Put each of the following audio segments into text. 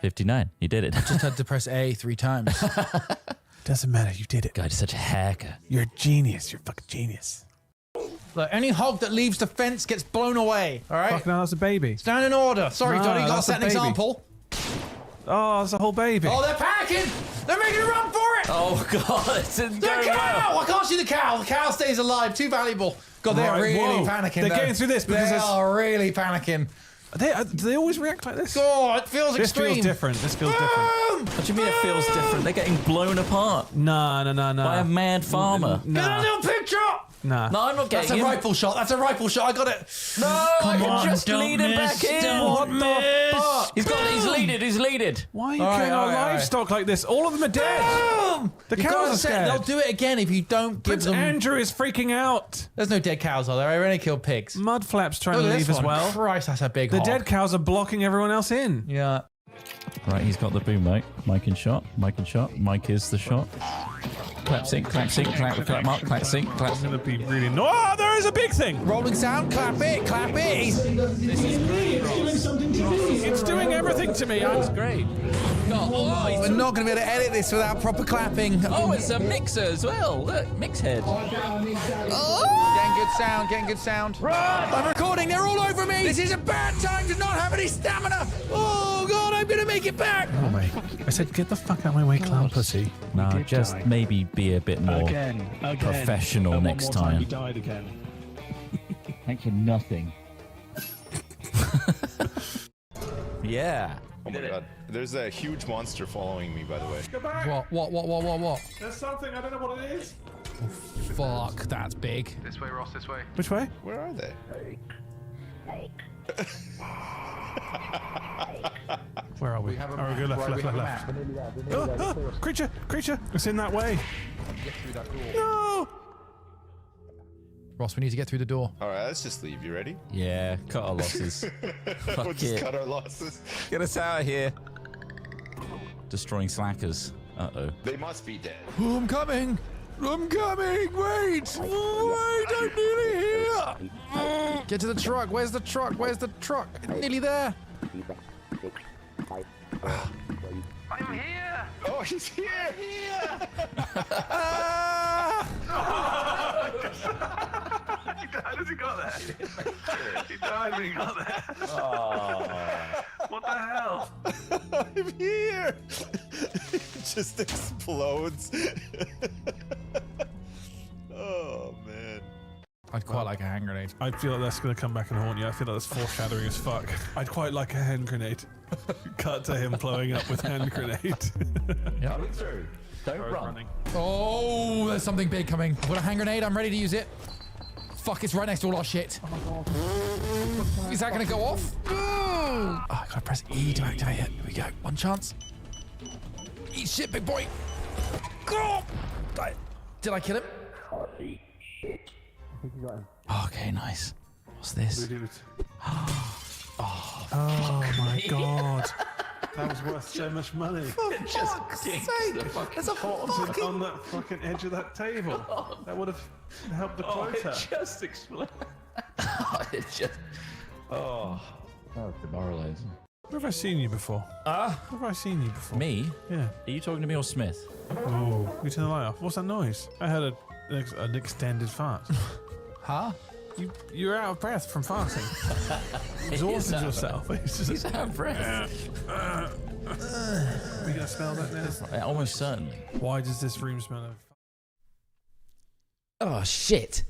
59. You did it. Just had to press A 3 times. Doesn't matter. You did it. God, you're such a hacker. You're a genius. You're a fucking genius. Look, any hog that leaves the fence gets blown away. All right? Fucking hell, that's a baby. Stand in order. Sorry, No, Donnie, you got to that's set a an baby. example. Oh, that's a whole baby. Oh, they're panicking! They're making a run for it! Oh, God. It's in The cow! I can't see the cow. The cow stays alive. Too valuable. God, they're Right, really whoa. panicking. They're though. getting through this because they it's- are really panicking. Do they always react like this? God, it feels This extreme. feels different. This feels different. Boom! What do you mean it feels different? They're getting blown apart No. by a mad farmer. Get a little picture! Nah. No, I'm not That's getting a him. rifle shot. That's a rifle shot. I got it. No, I Come can on, just don't lead him miss, back in. don't What the fuck? miss. He's leaded. Why are you All right, killing our all right, all right. livestock like this? All of them are dead. Boom! The You cows gotta are say- scared. They'll do it again if you don't give Prince them... Andrew is freaking out. There's no dead cows, are there? I only killed pigs. Mudflap's trying Look to at leave this as one. well. Christ, that's a big The hog. dead cows are blocking everyone else in. Yeah. Right, he's got the boom mic. Mic and shot. Mic and shot. Mic is the shot. Clap sync, clap mark, clap sync, clap. It's gonna be really. Oh, there is a big thing. Rolling sound, clap it, clap it. It's doing everything to me. I'm Great. We're not going to be able to edit this without proper clapping. Oh, it's a mixer as well. Look, mix head. Getting good sound, getting good sound. I'm recording, they're all over me. This is a bad time to not have any stamina. Oh, God, I'm going to make it back. Oh my! I said, get the fuck out of my way, clown pussy. No, just maybe be a bit more professional next time. He died again. Thanks for nothing. Yeah. Oh my god. There's a huge monster following me, by the way. Go back. What? There's something. I don't know what it is. Fuck, that's big. This way, Ross, this way. Which way? Where are they? Where are we? have a Oh, we go map, left, right, we left, have a left, map. left. Creature! It's in that way. Get through that door. No! Ross, we need to get through the door. Alright, let's just leave. You ready? Yeah, cut our losses. We'll just it. cut our losses. Get us out of here. Destroying slackers. Uh-oh. They must be dead. Oh, I'm coming. Wait, I'm nearly here. Get to the truck. Where's the truck? Nearly there. I'm here! Oh, he's here! He died as he got there. He died when he got there. What the hell? I'm here! It just explodes. Oh, man. I'd quite like a hand grenade. I feel like that's gonna come back and haunt you. I feel like that's foreshadowing as fuck. I'd quite like a hand grenade. Cut to him blowing up with hand grenade. Yeah. Don't run. Oh, there's something big coming. I've got a hand grenade. I'm ready to use it. Fuck, it's right next to all our shit. Is that gonna go off? Oh, I gotta press E to activate it. Here we go. One chance. Eat shit, big boy. Oh, did I kill him? Okay, nice. What's this? Oh my god. That was worth so much money. Just There's a fucking... On that fucking edge of that table. That would have helped the quota. just exploded. It just... Oh. That was demoralizing. Where have I seen you before? Where have I seen you before? Me? Yeah. Are you talking to me or Smith? Oh, you turn the light off. What's that noise? I heard an extended fart. Huh? You're out of breath from farting. Exhausted yourself. He's out of breath. Are we gonna smell that now? Almost certainly. Why does this room smell of... Oh, shit.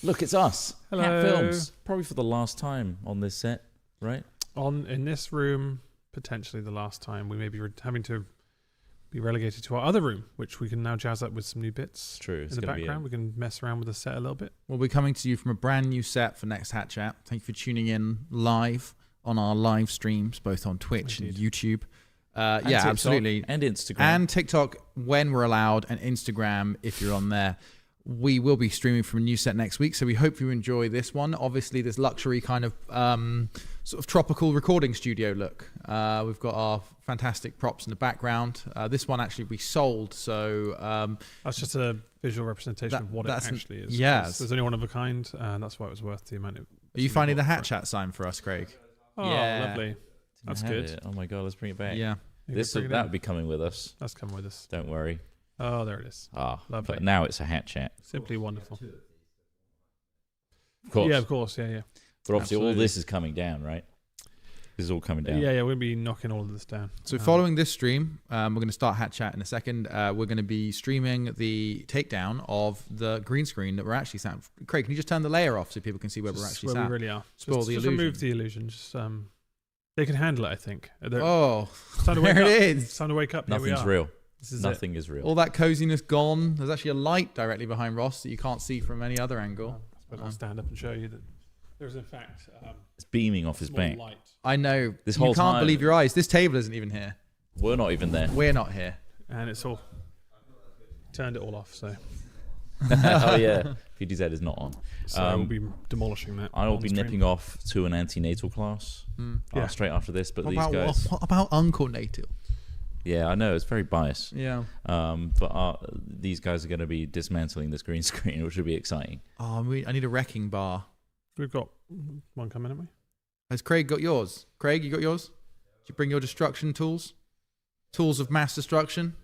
Look, it's us. Hello. Hat Films. Probably for the last time on this set, right? In this room, potentially the last time, we may be having to be relegated to our other room, which we can now jazz up with some new bits. True. In the background, we can mess around with the set a little bit. We'll be coming to you from a brand new set for Next Hat Chat. Thank you for tuning in live on our live streams, both on Twitch and YouTube. Yeah, TikTok, absolutely. And Instagram. And TikTok when we're allowed, and Instagram if you're on there. We will be streaming from a new set next week, so we hope you enjoy this one. Obviously, this luxury kind of sort of tropical recording studio look. We've got our fantastic props in the background. This one actually we sold, so... That's just a visual representation of what it actually is. Yeah. There's only one of a kind, and that's why it was worth the amount of... Are you finding the Hat Chat sign for us, Craig? Oh, Yeah. lovely. That's Have good. it. Oh my god, let's bring it back. Yeah. That would be coming with us. That's coming with us. Don't worry. Oh, there it is. Lovely. But now it's a hat chat. Simply wonderful. Of course. Yeah, of course. Yeah. But obviously, all Absolutely. this is coming down, right? This is all coming down. Yeah. We'll be knocking all of this down. So following this stream, we're going to start Hat Chat in a second. We're going to be streaming the takedown of the green screen that we're actually sat. Craig, can you just turn the layer off so people can see where we're Just actually where sat? we really are. Spoil Just the remove illusion. the illusion. Just they can handle it, I think. Oh, It's time to wake there up. it It's is. time to wake up. Here we Nothing's are. real. This is Nothing is real. All that coziness gone. There's actually a light directly behind Ross that you can't see from any other it. angle. I suppose I'll stand up and show you that there's in fact It's beaming off his small back. light, I know. This You whole can't time- believe your eyes. This table isn't even here. We're not even there. We're not here. and it's all turned it all off. So Oh yeah, PDZ is not on. we'll be demolishing that. I will on be stream. nipping off to an antenatal class Yeah. straight after this. But What these about, guys, what about Uncle Natal? yeah, I know it's very biased. Yeah. But these guys are going to be dismantling this green screen, which will be exciting. Oh, I need a wrecking bar. We've got one coming, haven't we? Has Craig got yours? Craig, you got yours? Did you bring your destruction tools? Tools of mass destruction?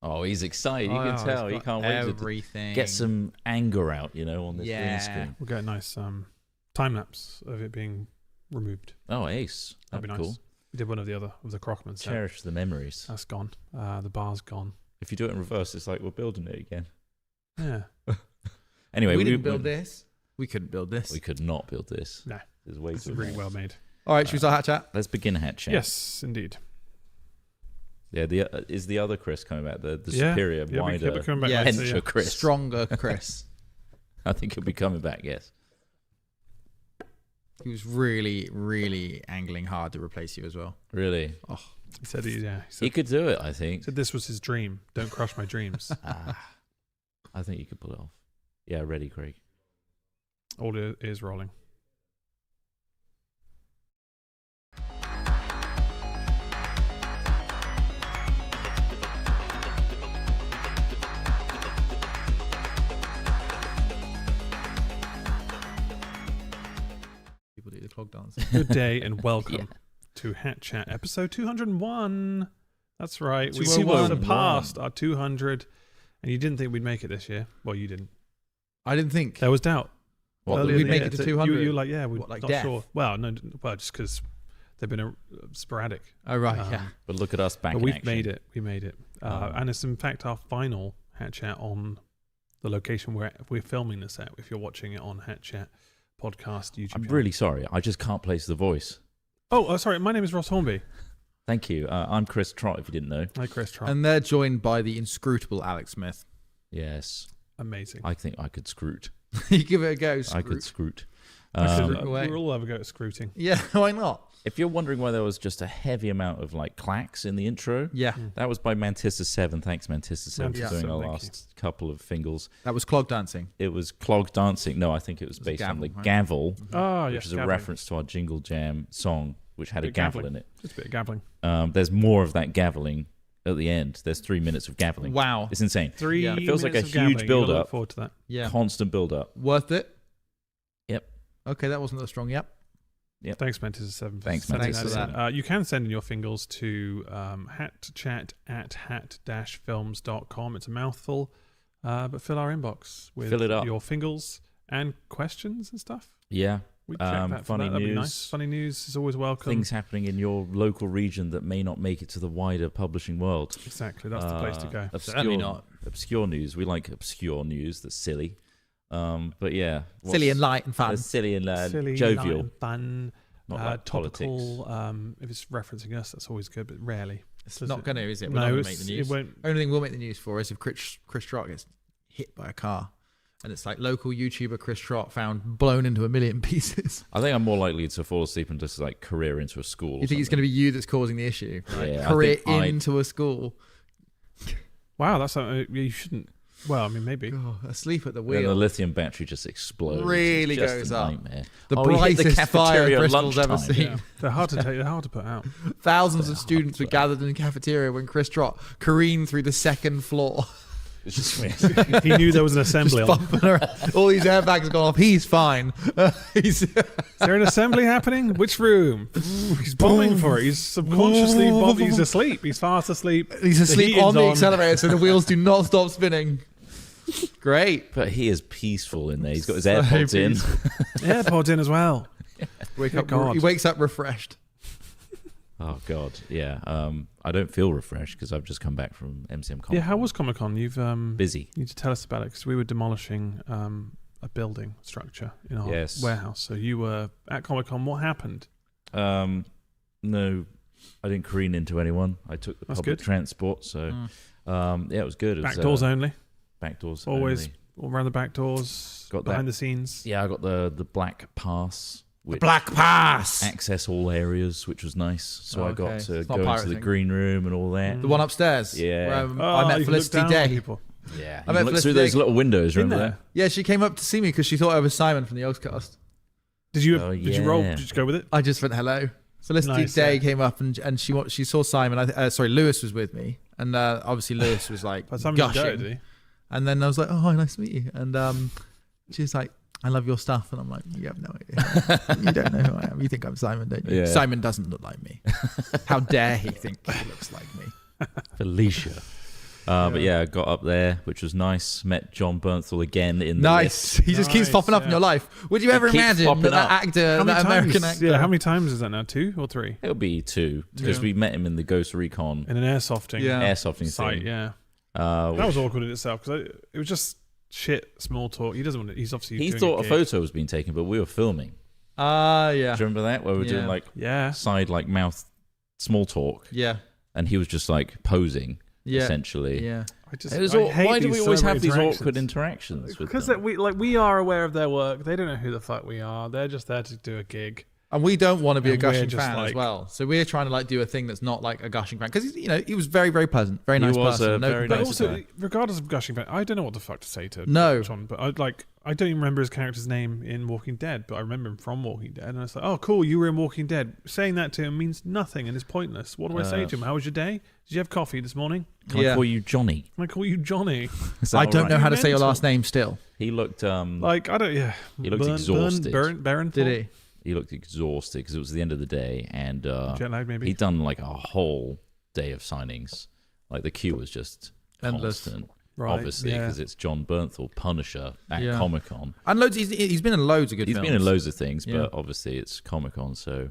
Oh, he's excited. You can tell. He can't wait to everything. get some anger out, on this Yeah. green screen. We'll get a nice time lapse of it being removed. Oh, ace. That'd be nice. Cool. We did one of the other of the Crockman set. Cherish the memories. That's gone. The bar's gone. If you do it in reverse, it's like we're building it again. Yeah. Anyway, we didn't build this. We couldn't build this. We could not build this. No. It's way It's too really advanced. well made. All right, should we start Hat Chat? Let's begin hat chat. Yes, indeed. Yeah. Is the other Chris coming back? The Yeah. superior, Yeah, wider, we're coming back Yeah. later, hencher Chris. Stronger Chris. I think he'll be coming back. Yes. He was really, really angling hard to replace you as well. Really. He said, He He said, could do it. I think. this was his dream. Don't crush my dreams. I think he could pull it off. Yeah. Ready, Craig. Audio is rolling. People do the clog dance. Good day and welcome to Hat Chat episode 201. That's right. We 201. surpassed our 200, and you didn't think we'd make it this year. Well, you didn't. I didn't think. There was doubt. What, Earlier we'd in the make year. it to So 200? You were like, yeah, we're What, like not death? sure. Well, no, just because they've been sporadic. Oh, right, Um, yeah. But look at us back But in we've action. made it. We made it. And it's in fact our final Hat Chat on the location where we're filming this at. If you're watching it on Hat Chat podcast YouTube. I'm channel. really sorry. I just can't place the voice. Oh, sorry. My name is Ross Hornby. Thank you. I'm Chris Trott, if you didn't know. Hi, Chris Trott. And they're joined by the inscrutable Alex Smith. Yes. Amazing. I think I could scroot. You give it a go, I could Scroot. scroot. Away. We'll have a go at scrooting. Yeah, why not? If you're wondering why there was just a heavy amount of like clacks in the intro, Yeah, that was by Mantissa7. Thanks, Mantissa7, Mantissa7, for doing our thank last couple of fingals. that was clog dancing. It was clog dancing. No, I think it was was based on the gavel, right? gavel, Oh, which yes. is a gabbling. reference to our Jingle Jam song, which had a Bit gavel gabbling. in it. Just a bit of gabbling. There's more of that gaveling at the end. There's 3 minutes of gaveling. Wow. It's insane. 3 Yeah. It feels like minutes a of huge gabbling. You'll build-up. Look forward to that. Yeah. Constant build up. Worth it? Yep. Okay, that wasn't a strong yep. Yep. Thanks, Mantis7. Thanks, sending Mantis7. that in. You can send in your fingals to hatchat@hat-films.com. It's a mouthful, but fill our inbox with Fill it up. your fingals and questions and stuff. Yeah. We check that for funny that. That'd be news. nice. Funny news is always welcome. Things happening in your local region that may not make it to the wider publishing world. Exactly. That's the place to go. Certainly not. Obscure news. We like obscure news that's silly. But yeah. Silly and light and fun. That's silly and Silly, jovial. light and fun, Not like topical. If it's referencing us, that's always good, but rarely. It's Does not it? going to, is it? We're No, not going to it's- make the news. it won't. Only thing we'll make the news for is if Chris Trott gets hit by a car. And it's like local YouTuber Chris Trott found blown into a million pieces. I think I'm more likely to fall asleep and just like career into a school. You think it's going to be you that's causing the issue? Like, Yeah, I career think I'd- into a school. Wow, that's you shouldn't. Well, I mean, maybe. Oh, asleep at the Then wheel. the lithium battery just explodes. Really It's just goes a up. nightmare. The Oh, we hit the brightest fire cafeteria at Bristol's ever lunchtime. seen. Yeah. They're hard to take. They're hard to put out. Thousands of students were gathered in the cafeteria when Chris Trott careened through the second floor. It's just weird. He knew there was an assembly Just on. bumping around. All these airbags gone off. He's fine. He's Is there an assembly happening? Which room? He's bombing for it. He's subconsciously bombing. He's asleep. He's fast asleep. he's The asleep heating's on the accelerator, so the wheels do not stop spinning. Great. But he is peaceful in there. He's got his So AirPods in. AirPods in as well. God. He wakes up refreshed. Oh God, yeah. I don't feel refreshed because I've just come back from MCM Comic. Yeah, how was Comic Con? You've Busy. You need to tell us about it because we were demolishing a building structure in our Yes. warehouse. So you were at Comic Con. What happened? No, I didn't careen into anyone. I took the That's public good. transport, so yeah, it was good. It Back was, doors only. Back doors Always only. all around the back doors. Got behind that. the scenes. Yeah, I got the black pass. Which Black Pass. access all areas, which was nice. So Oh, I got okay. to It's not go into the pirating. green room and all that. The one upstairs. Yeah. Where, Oh, I met you can look Felicity down on Day. people. Yeah, I you met can look through Felicity those Day little windows. In Remember there. that? Yeah, she came up to see me because she thought I was Simon from the Oxcast. Did you? Oh, Did you roll? yeah. Did you go with it? I just went hello. Felicity Nice, Day yeah. came up and she saw Simon. Sorry, Lewis was with me, and obviously Lewis was like By the time you gushing. go, did he? And then I was like, "Oh, hi, nice to meet you." And she was like, "I love your stuff," and I'm like, "You have no idea. You don't know who I am. You think I'm Simon, don't you?" Yeah. Simon doesn't look like me. How dare he think he looks like me? Felicia. But yeah, I got up there, which was nice. Met John Bernthal again in the Nice. lift. He just keeps Nice, popping up in yeah. your life. Would you ever keeps imagine popping that up. actor, How many that American times? actor? Yeah, how many times is that now? 2 or 3? It'll be 2 because Yeah. we met him in the Ghost Recon In an airsofting Yeah. airsofting site, thing. yeah. Which That was awkward in itself because it was just shit small talk. He doesn't want to. He's obviously he doing thought a gig. photo was being taken, but we were filming. Yeah. Do you remember that? Where we were doing Yeah. like Yeah. side like mouth small talk, Yeah. and he was just like posing Yeah. essentially. Yeah. It was why do we always have these awkward interactions? With Because them? we are aware of their work. They don't know who the fuck we are. They're just there to do a gig. And we don't want to be a And we're gushing just fan as like- well. So we're trying to like do a thing that's not like a gushing fan. Because he was very, very pleasant. Very He nice was person. a No very But nice complaints. also, regardless of gushing fan, I don't know what the fuck to say to No. John. But I don't even remember his character's name in Walking Dead. But I remember him from Walking Dead, and I was like, oh, cool, you were in Walking Dead. Saying that to him means nothing and is pointless. What do I say to him? How was your day? Did you have coffee this morning? Can I call you Johnny? Can I call you Johnny? Is that I all don't right? know how to say your Mental. last name still. He looked Like I don't. Yeah. He looked exhausted. Baron. Did he? he looked exhausted because it was the end of the day, and Jet lag maybe. he'd done like a whole day of signings. Like the queue was just Endless. constant. Right, Obviously, yeah. because it's John Bernthal, Punisher at Yeah. Comic Con. And loads. He's been in loads of good He's films. been in loads of things, Yeah. but obviously it's Comic Con, so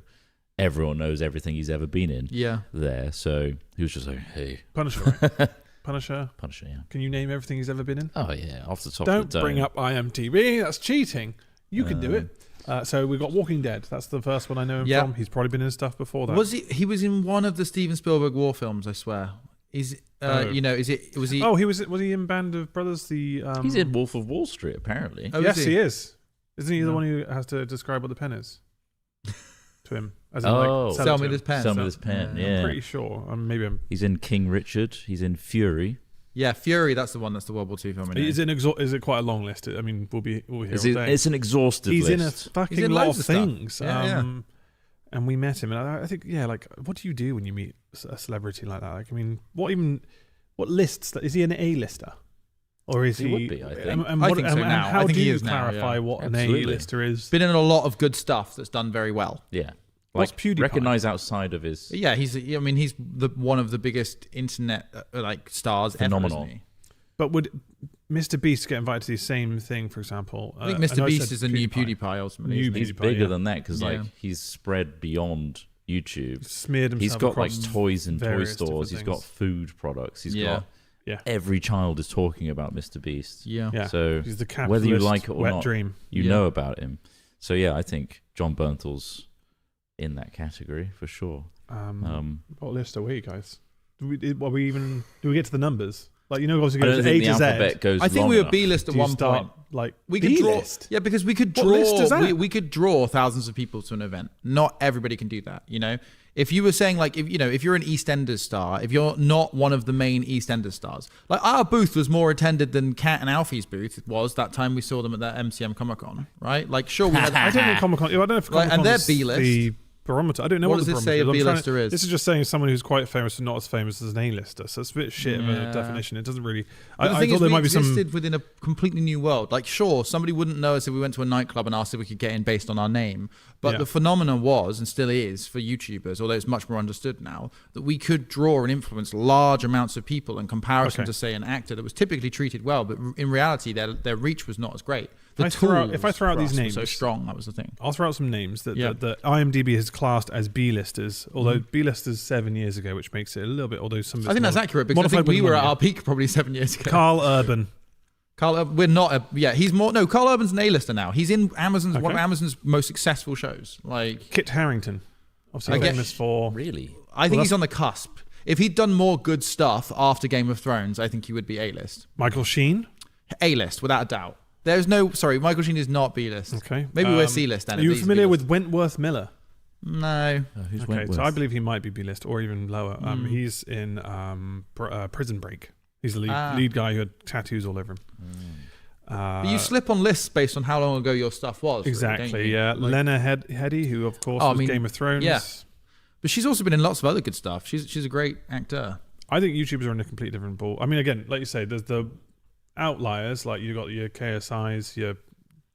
everyone knows everything he's ever been in Yeah. there. So he was just like, "Hey, Punisher. Right? Punisher. Punisher, yeah." Can you name everything he's ever been in? Oh yeah, off the top. Don't of the bring dome. up IMDb. That's cheating. You can do it. So we got Walking Dead. That's the first one I know him Yeah. from. He's probably been in stuff before that. Was he? He was in one of the Steven Spielberg war films. I swear. Is Oh. Is it? Was he? Oh, was he in Band of Brothers? The He's in Wolf of Wall Street, apparently. Oh, yes, is he is. Isn't he the No. one who has to describe what the pen is to him? As in, Oh. like, Sell it to me him? this pen. Sell me this pen. Yeah, I'm pretty sure. Maybe I'm. he's in King Richard. He's in Fury. Yeah, Fury. That's the one. That's the World War II film. I know. Is it quite a long list? I mean, we'll be here It's, all day. it's an exhaustive He's in a list. fucking He's in lot loads of of stuff. things. Yeah, And we met him, and I think, yeah, like, what do you do when you meet a celebrity like that? Like, I mean, what lists? Is he an A-lister? Or is He he? would be, I think. I think so now. How I think do he you is now, clarify yeah. what Absolutely. an A-lister is? Been in a lot of good stuff that's done very well. Yeah, What's like PewDiePie? recognized outside of his. Yeah, he's one of the biggest internet like stars Phenomenal. ever. Isn't he? But would Mr. Beast get invited to the same thing, for example? I think know Mr. I Beast said is a new PewDiePie ultimately. New isn't he? He's PewDiePie, bigger yeah. than that because Yeah. like he's spread beyond YouTube. Smeared himself He's got like across toys in toy various stores. He's different got food products. He's Yeah. got Yeah. every child is talking about Mr. Beast. Yeah. Yeah. So He's the whether you capitalist like it or wet not, dream. you Yeah. know about him. So yeah, I think John Bernthal's in that category for sure. What list are we, guys? Do we get to the numbers? Like, obviously I go don't to think A the to Z. alphabet goes. I think long we were enough. B-list at Do you one start, point. like, We could draw. B-list? Yeah, because we could What draw. list is that? We could draw thousands of people to an event. Not everybody can do that. If you were saying like if you're an EastEnders star, if you're not one of the main EastEnders stars, like our booth was more attended than Kat and Alfie's booth was that time we saw them at that MCM Comic Con, right? Like sure we had. I don't know Comic Con. I don't know if Like, Comic and Con they're is B-list. the barometer. I don't know What what, does the it say a barometer is. B-lister is? This is just saying someone who's quite famous and not as famous as an A-lister. So it's a bit shit of a definition. It doesn't really. But the I thing thought is, there we might be some. existed within a completely new world. Like, sure, somebody wouldn't know us if we went to a nightclub and asked if we could get in based on our name. But the phenomenon was, and still is for YouTubers, although it's much more understood now, that we could draw and influence large amounts of people in comparison to, say, an actor that was typically treated well, but in reality, their reach was not as great. The if I throw out tools these were names, so strong, that was the thing. I'll throw out some names that IMDb has classed as B-listers, although B-listers 7 years ago, which makes it a little bit. Although some of I think that's accurate because I think we were at our peak probably 7 years ago. Carl Urban. We're not. He's more. No, Carl Urban's an A-lister now. He's in Amazon's one of Amazon's most successful shows. Like Kit Harington, obviously famous for. Really? I think he's on the cusp. If he'd done more good stuff after Game of Thrones, I think he would be A-list. Michael Sheen. A-list, without a doubt. There's no. Sorry, Michael Sheen is not B-list. Okay. Maybe we're C-list. Then Are you familiar with Wentworth Miller? No. Who's Okay, Wentworth? so I believe he might be B-list or even lower. He's in Prison Break. He's the lead guy who had tattoos all over him. But you slip on lists based on how long ago your stuff was. Exactly, really, yeah. Like, Lena Headey, who of course was Game of Thrones. Yeah. But she's also been in lots of other good stuff. She's a great actor. I think YouTubers are in a completely different ball. I mean, again, like you say, there's the outliers, like you got your KSIs, your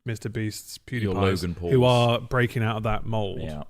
Mr. Beasts, PewDiePie, Your Logan Pauls. who are breaking out of that mold. Yeah.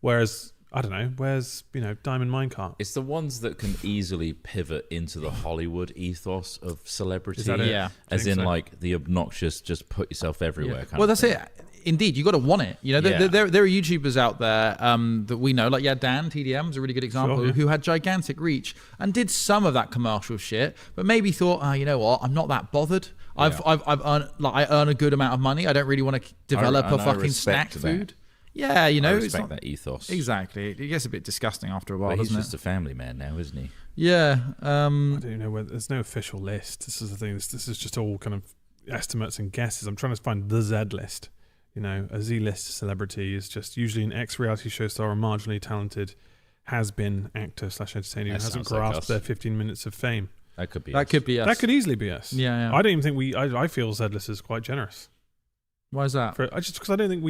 Whereas, I don't know, where's Diamond Minecart? It's the ones that can easily pivot into the Hollywood ethos of celebrity. Is that it? Yeah. As Think in, so. like, the obnoxious, just put yourself everywhere kind Well, of that's thing. it. Indeed, you got to want it. You know, Yeah. there are YouTubers out there that we know, like Dan TDM is a really good example, Sure, yeah. who had gigantic reach and did some of that commercial shit, but maybe thought, you know what, I'm not that bothered. I've earned, like, I earn a good amount of money. I don't really want to develop and a I fucking snack respect that. food. Yeah, you know, I it's respect not, that ethos. exactly. It gets a bit disgusting after a while, But he's doesn't just it? a family man now, isn't he? Yeah. I don't know whether there's no official list. This is the thing. This is just all kind of estimates and guesses. I'm trying to find the Z list. You know, a Z list celebrity is just usually an ex-reality show star or marginally talented has-been actor / entertainer who That hasn't sounds like grasped us. their 15 minutes of fame. That could be. That us. could be us. That could easily be us. Yeah. I don't even think I feel Z list is quite generous. Why is that? Just because I don't think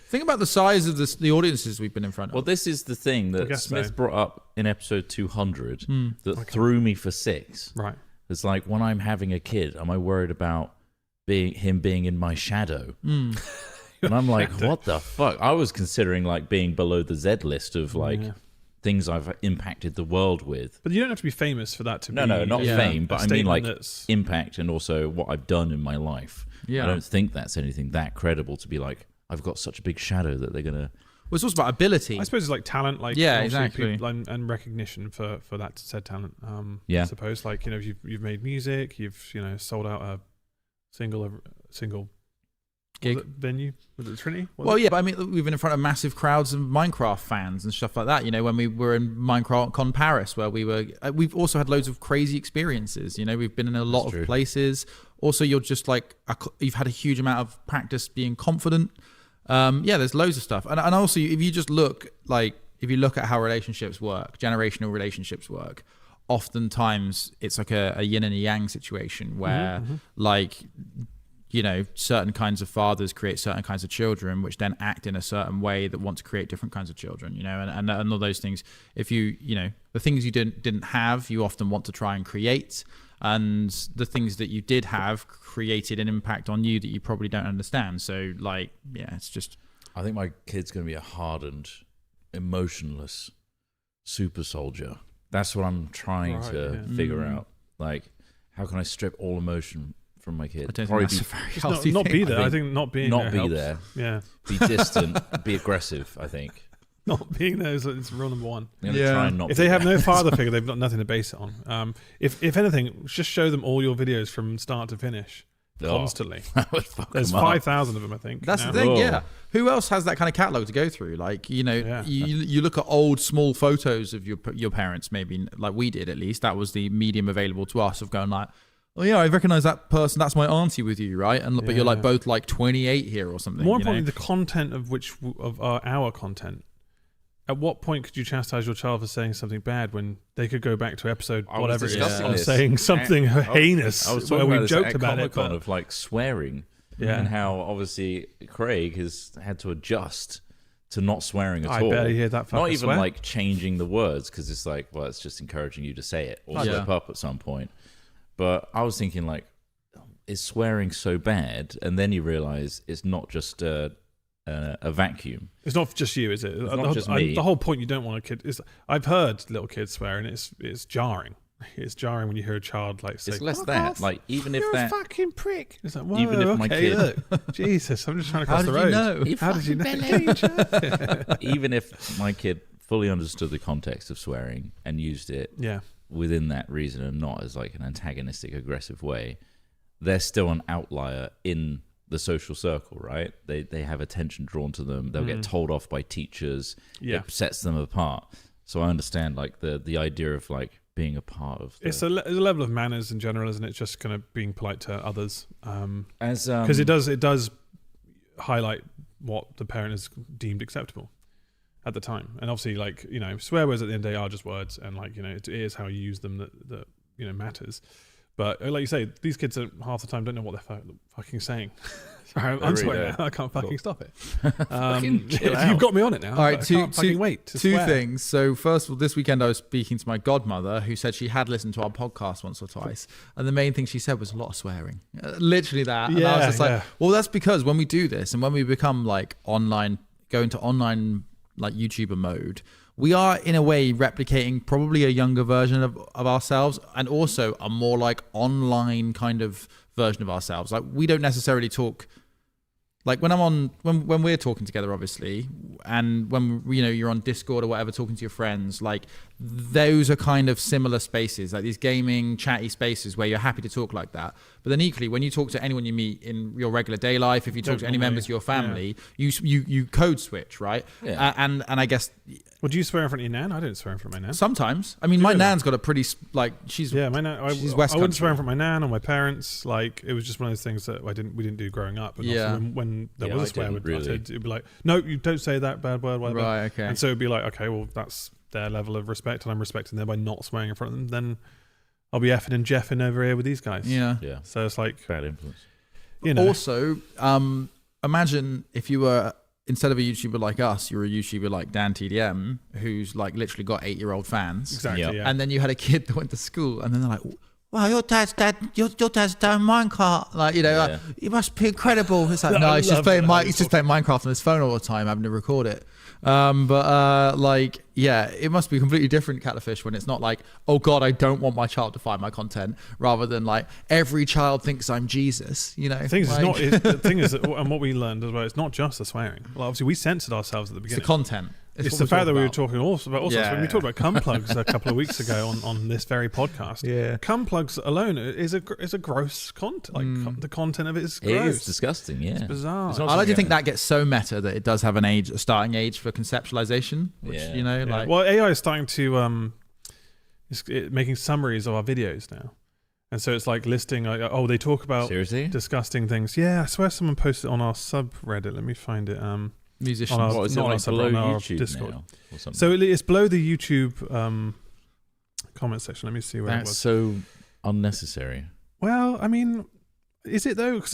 Think about the size of the audiences we've been in front of. Well, this is the thing I that guess Smith so. brought up in episode 200 that threw me for 6. right. It's like, when I'm having a kid, am I worried about him being in my shadow? And I'm like, what the fuck? I was considering like being below the Z list of like things I've impacted the world with. But you don't have to be famous for that to be. No, not fame, but I mean like that's impact and also what I've done in my life. Yeah. I don't think that's anything that credible to be like, I've got such a big shadow that they're gonna. Well, it's also about ability. I suppose it's like talent, like Yeah, obviously exactly. people, and recognition for that said talent. Yeah. I suppose like you've made music, you've sold out a single Gig. was it venue, was it Trinity? Was Well, it? yeah, but I mean, we've been in front of massive crowds of Minecraft fans and stuff like that. You know, when we were in Minecraft Con Paris, where we've also had loads of crazy experiences. You know, we've been in a lot of places. Also, you're just like, you've had a huge amount of practice being confident. Yeah, there's loads of stuff. And also, if you just look at how relationships work, generational relationships work, oftentimes it's like a yin and a yang situation where like, certain kinds of fathers create certain kinds of children, which then act in a certain way that want to create different kinds of children, and all those things. If the things you didn't have, you often want to try and create, and the things that you did have created an impact on you that you probably don't understand. So like, yeah, it's just. I think my kid's going to be a hardened, emotionless super soldier. That's what I'm trying to figure out. Like, how can I strip all emotion from my kid? I don't Probably think that's a very Just healthy not thing. be there. I think think not being not there be helps. there. Yeah, Be distant, be aggressive, I think. not being there is rule number one. I'm going to try and not If be they have there. no father figure, they've got nothing to base it on. If anything, just show them all your videos from start to finish, constantly. That would fuck There's them up. 5,000 of them, I think. That's now. the thing, Oh. yeah. Who else has that kind of catalog to go through? Like, you look at old small photos of your parents, maybe like we did at least. That was the medium available to us of going like, oh yeah, I recognize that person. That's my auntie with you, right? And but you're like both like 28 here or something. More importantly, the content of our content. At what point could you chastise your child for saying something bad when they could go back to episode I was whatever it is discussing of this. saying something heinous I was where talking we about this joked at about it? Comic-Con But of like swearing, Yeah. and how obviously Craig has had to adjust to not swearing at I all. barely hear that fucker Not even swear. like changing the words, because it's like, well, it's just encouraging you to say it or slip up at some point. But I was thinking, like, is swearing so bad? And then you realize it's not just a vacuum. It's not just you, is it? It's not just me. The whole point you don't want a kid is. I've heard little kids swear, and it's jarring. It's jarring when you hear a child like say, It's less "Fuck that. off. Like, even if You're that, a fucking prick." It's like, whoa, even if my okay, kid- look. Jesus, I'm just trying to How cross the did road. you know? How did you know? even if my kid fully understood the context of swearing and used it Yeah. within that reason and not as like an antagonistic, aggressive way, they're still an outlier in the social circle, right? They have attention drawn to them. They'll get told off by teachers. Yeah. It sets them apart. So I understand like the idea of like being a part of. It's a level of manners in general, isn't it? Just kind of being polite to others. As Because it does highlight what the parent has deemed acceptable at the time. And obviously, like, you know, swear words at the end of the day are just words, and like, you know, it is how you use them that you know matters. But like you say, these kids are half the time don't know what they're fucking saying. Sorry, I'm really swearing don't. now. I can't fucking stop it. chill out. You've got me on it now. All right, I can't fucking wait to two swear. things. So first of all, this weekend I was speaking to my godmother, who said she had listened to our podcast once or twice, and the main thing she said was a lot of swearing, literally that. And I was Yeah, just like, yeah. well, that's because when we do this and when we become like online, go into online like YouTuber mode, we are in a way replicating probably a younger version of ourselves, and also a more like online kind of version of ourselves. Like, we don't necessarily talk. Like when we're talking together, obviously, and when, you know, you're on Discord or whatever talking to your friends, like those are kind of similar spaces, like these gaming chatty spaces where you're happy to talk like that. But then equally, when you talk to anyone you meet in your regular day life, if you talk to any members of your family, you code switch, right? Yeah. And I guess Would you swear in front of your nan? I don't swear in front of my nan. sometimes, I mean, my nan's got a pretty like she's Yeah, my nan. she's West I wouldn't swear in Country. front of my nan or my parents. Like, it was just one of those things that we didn't do growing up. And Yeah. also when there Yeah, was I a swear didn't word, really. it'd be like, no, you don't say that bad word, whatever. Right, okay. And so it'd be like, okay, well, that's their level of respect, and I'm respecting them by not swearing in front of them. Then I'll be effing and jeffing over here with these guys. Yeah. Yeah, So it's like, bad influence. you know, Also, imagine if you were, instead of a YouTuber like us, you're a YouTuber like Dan TDM, who's like literally got 8-year-old fans. exactly. Yeah. Yeah. And then you had a kid that went to school, and then they're like, "Wow, your dad's done Minecraft. Like, you know, Yeah. like, it must be incredible." It's like, I no, he's just love playing. that. He's just playing Minecraft on his phone all the time, having to record it. Like, yeah, it must be completely different catfish when it's not like, "Oh God, I don't want my child to find my content," rather than like, "Every child thinks I'm Jesus." You know, the thing is, like, the thing is, and what we learned as well, it's not just the swearing. Well, obviously, we censored ourselves at the it's the beginning. content. It's what the we're fact that we were about. talking also about Yeah. when we talked about cum plugs a couple of weeks ago on this very podcast. Yeah. Cum plugs alone is a gross content. Like the content of it is It gross. is disgusting. Yeah, bizarre. It's not I like to something think that gets so meta that it does have a starting age for conceptualization, which, Yeah. you know, Yeah. like, Well, AI is starting to making summaries of our videos now, and so it's like listing. They talk about Seriously? disgusting things. Yeah, I swear someone posted on our subreddit. Let me find it. musicians. on our- What is it not like on below our YouTube Discord. now or something? So it's below the YouTube comment section. Let me see where it That's was. so unnecessary. Well, I mean, is it though? Because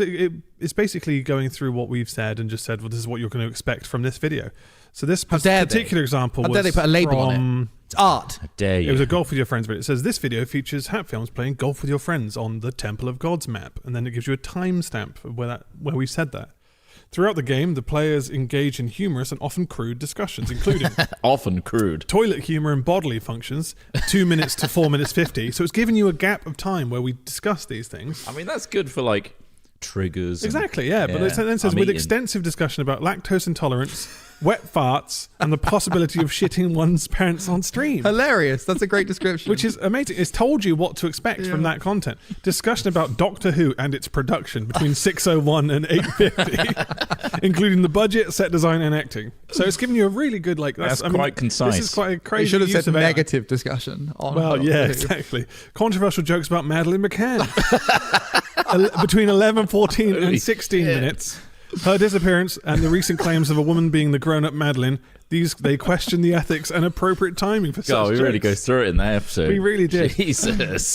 it's basically going through what we've said and just said, well, this is what you're going to expect from this video. So this How dare they? particular example How was dare they put a label on it? from, It's art. How dare you? It was a golf with your friends video. It says this video features Hat Films playing golf with your friends on the Temple of Gods map, and then it gives you a timestamp of where we said that. Throughout the game, the players engage in humorous and often crude discussions, including Often crude. toilet humor and bodily functions, 2 minutes to 4 minutes 50. So it's giving you a gap of time where we discuss these things. I mean, that's good for like triggers. and- Exactly, yeah. But it then says I'm with eating. extensive discussion about lactose intolerance, wet farts, and the possibility of shitting one's parents on stream. Hilarious. That's a great description. Which is amazing. It's told you what to expect from that content. Discussion about Doctor Who and its production between 6:01 and 8:50, including the budget, set design, and acting. So it's giving you a really good That's quite concise. This is quite a you crazy. should have use said of AI. negative discussion. On Well, yeah, exactly. Controversial jokes about Madeleine McCann between 11, 14, and 16 minutes. Her disappearance and the recent claims of a woman being the grown-up Madeleine they question the ethics and appropriate timing for God, such we really jokes. go through it in that episode. We really did. Jesus.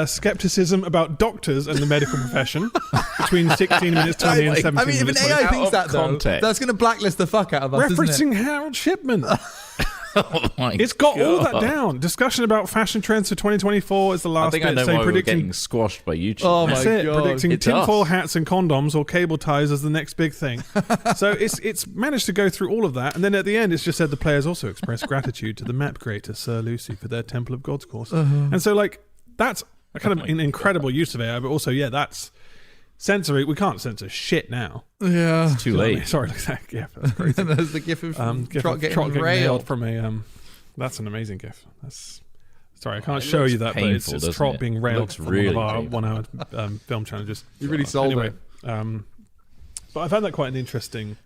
Skepticism about doctors and the medical profession between 16 minutes 20 and 17 I mean, if an minutes. AI Out thinks of that, though, context. that's going to blacklist the fuck out of us, isn't it? Referencing Harold Shipman. Oh my It's got all that God. down. Discussion about fashion trends for 2024 is the last I think bit. I know so why we're predicting getting squashed by YouTube. Oh, That's my it. God. Predicting It's tinfoil us. hats and condoms or cable ties as the next big thing. So it's managed to go through all of that, and then at the end, it's just said the players also express gratitude to the map creator Sir Lucy for their Temple of Gods course. And so like that's a kind of an incredible use of AI, but also that's censoring. We can't censor shit now. Yeah. It's too late. Sorry, look at that gif. That's crazy. There's the gif of GIF Trot of getting Trot getting railed. nailed from a that's an amazing gif. That's sorry, I can't it show looks you that, painful, but it's doesn't Trot it? being It railed looks from really one of our painful. 1 hour film challenges. You really sold anyway, it. but I found that quite an interesting.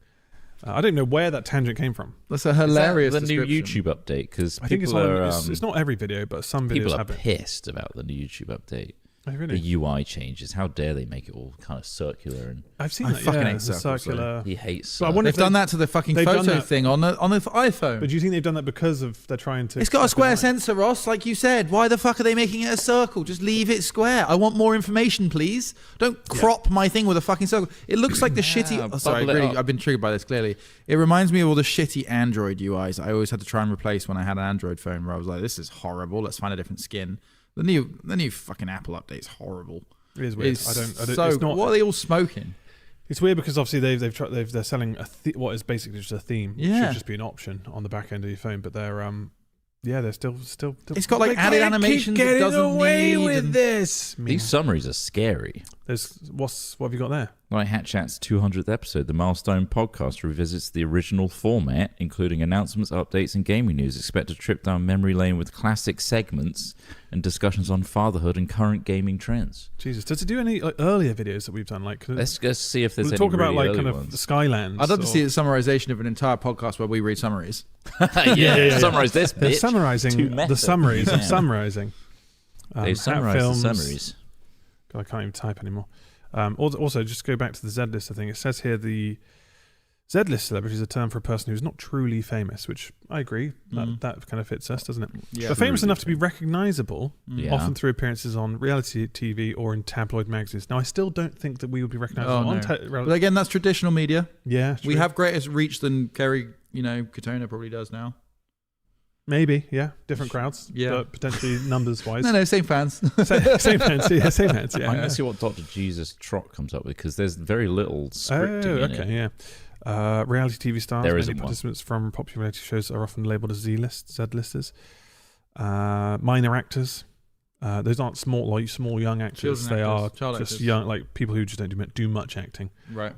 I don't know where that tangent came from. That's a hilarious Is that the new description. YouTube update? Because I think it's people on. are It's not every video, but some people videos are have it. pissed about the new YouTube update. Oh, really? The UI changes. How dare they make it all kind of circular? And I've seen I that. fucking Yeah, hate the circles, circular. he hates. But I wonder They've if they- done that to the fucking they've done photo that- thing on the iPhone. But do you think they've done that because of they're trying to? It's got a square design? sensor, Ross, like you said. Why the fuck are they making it a circle? Just leave it square. I want more information, please. Don't crop my thing with a fucking circle. It looks like the shitty... Oh, sorry, bubble it really, up. I've been triggered by this, clearly. It reminds me of all the shitty Android UIs I always had to try and replace when I had an Android phone, where I was like, this is horrible. Let's find a different skin. The new fucking Apple update's horrible. It is weird. It's I don't. so... It's not. What are they all smoking? It's weird because obviously they're selling what is basically just a theme. It Yeah. should just be an option on the back end of your phone, but they're they're still. It's got, like, They added can't animations keep it getting doesn't away need with and- this. These summaries are scary. What have you got there? Like Hat Chat's 200th episode, the Milestone podcast revisits the original format, including announcements, updates, and gaming news. Expect a trip down memory lane with classic segments and discussions on fatherhood and current gaming trends. Jesus, does it do any earlier videos that we've done? Like, Let's see if there's we'll any talk about really like early kind of ones. the Skylands. I'd love to or- see a summarization of an entire podcast where we read summaries. yeah, summarize this, They're bitch. summarizing Too the meta. summaries of Yeah. summarizing. They've Hat summarized the films. summaries. God, I can't even type anymore. Also, just to go back to the Z-list, I think it says here the Z-list celebrity is a term for a person who's not truly famous, which I agree. That kind of fits us, doesn't it? Yeah. But famous enough to be recognizable, Yeah. often through appearances on reality TV or in tabloid magazines. Now, I still don't think that we would be recognizable Oh, on no. But again, that's traditional media. Yeah, We true. have greater reach than Kerry, Katona probably does now. Maybe, yeah, different crowds, Yeah. but potentially numbers-wise. No, same fans. Same hands, yeah, same hands, yeah. I'm going to see what Dr. Jesus Trot comes up with because there's very little scripting in okay, it. yeah. Reality TV stars, There many isn't one. participants from popular reality shows are often labelled as Z-listers. Minor actors. Those aren't small young actors. Children They actors, are child just actors. young, like people who just don't do much acting. Right.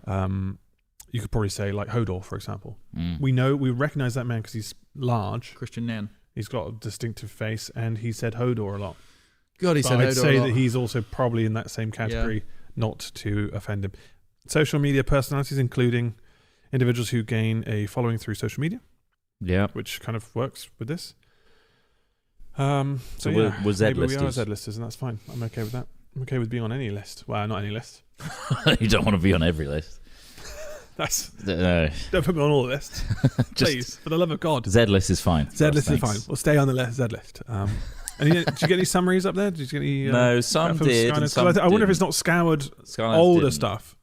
You could probably say like Hodor, for example. Mm. We recognise that man because he's large. Christian Nan. He's got a distinctive face, and he said Hodor a lot. God, he But said I'd Hodor say a lot. that he's also probably in that same category, not to offend him. Social media personalities, including individuals who gain a following through social media, Yeah. which kind of works with this. So we're yeah, we're maybe we are Z-listers. Z-listers, and that's fine. I'm okay with that. I'm okay with being on any list. Well, not any list. You don't want to be on every list. That's No. don't put me on all the lists, Just please, for the love of God. Z-list is fine. Z list is Thanks. fine. We'll stay on the Z list. And did you get any summaries up there? Did you get any? No, some from did, Skylanders? and 'Cause some I wonder if didn't. it's not scoured Skylanders older didn't. stuff.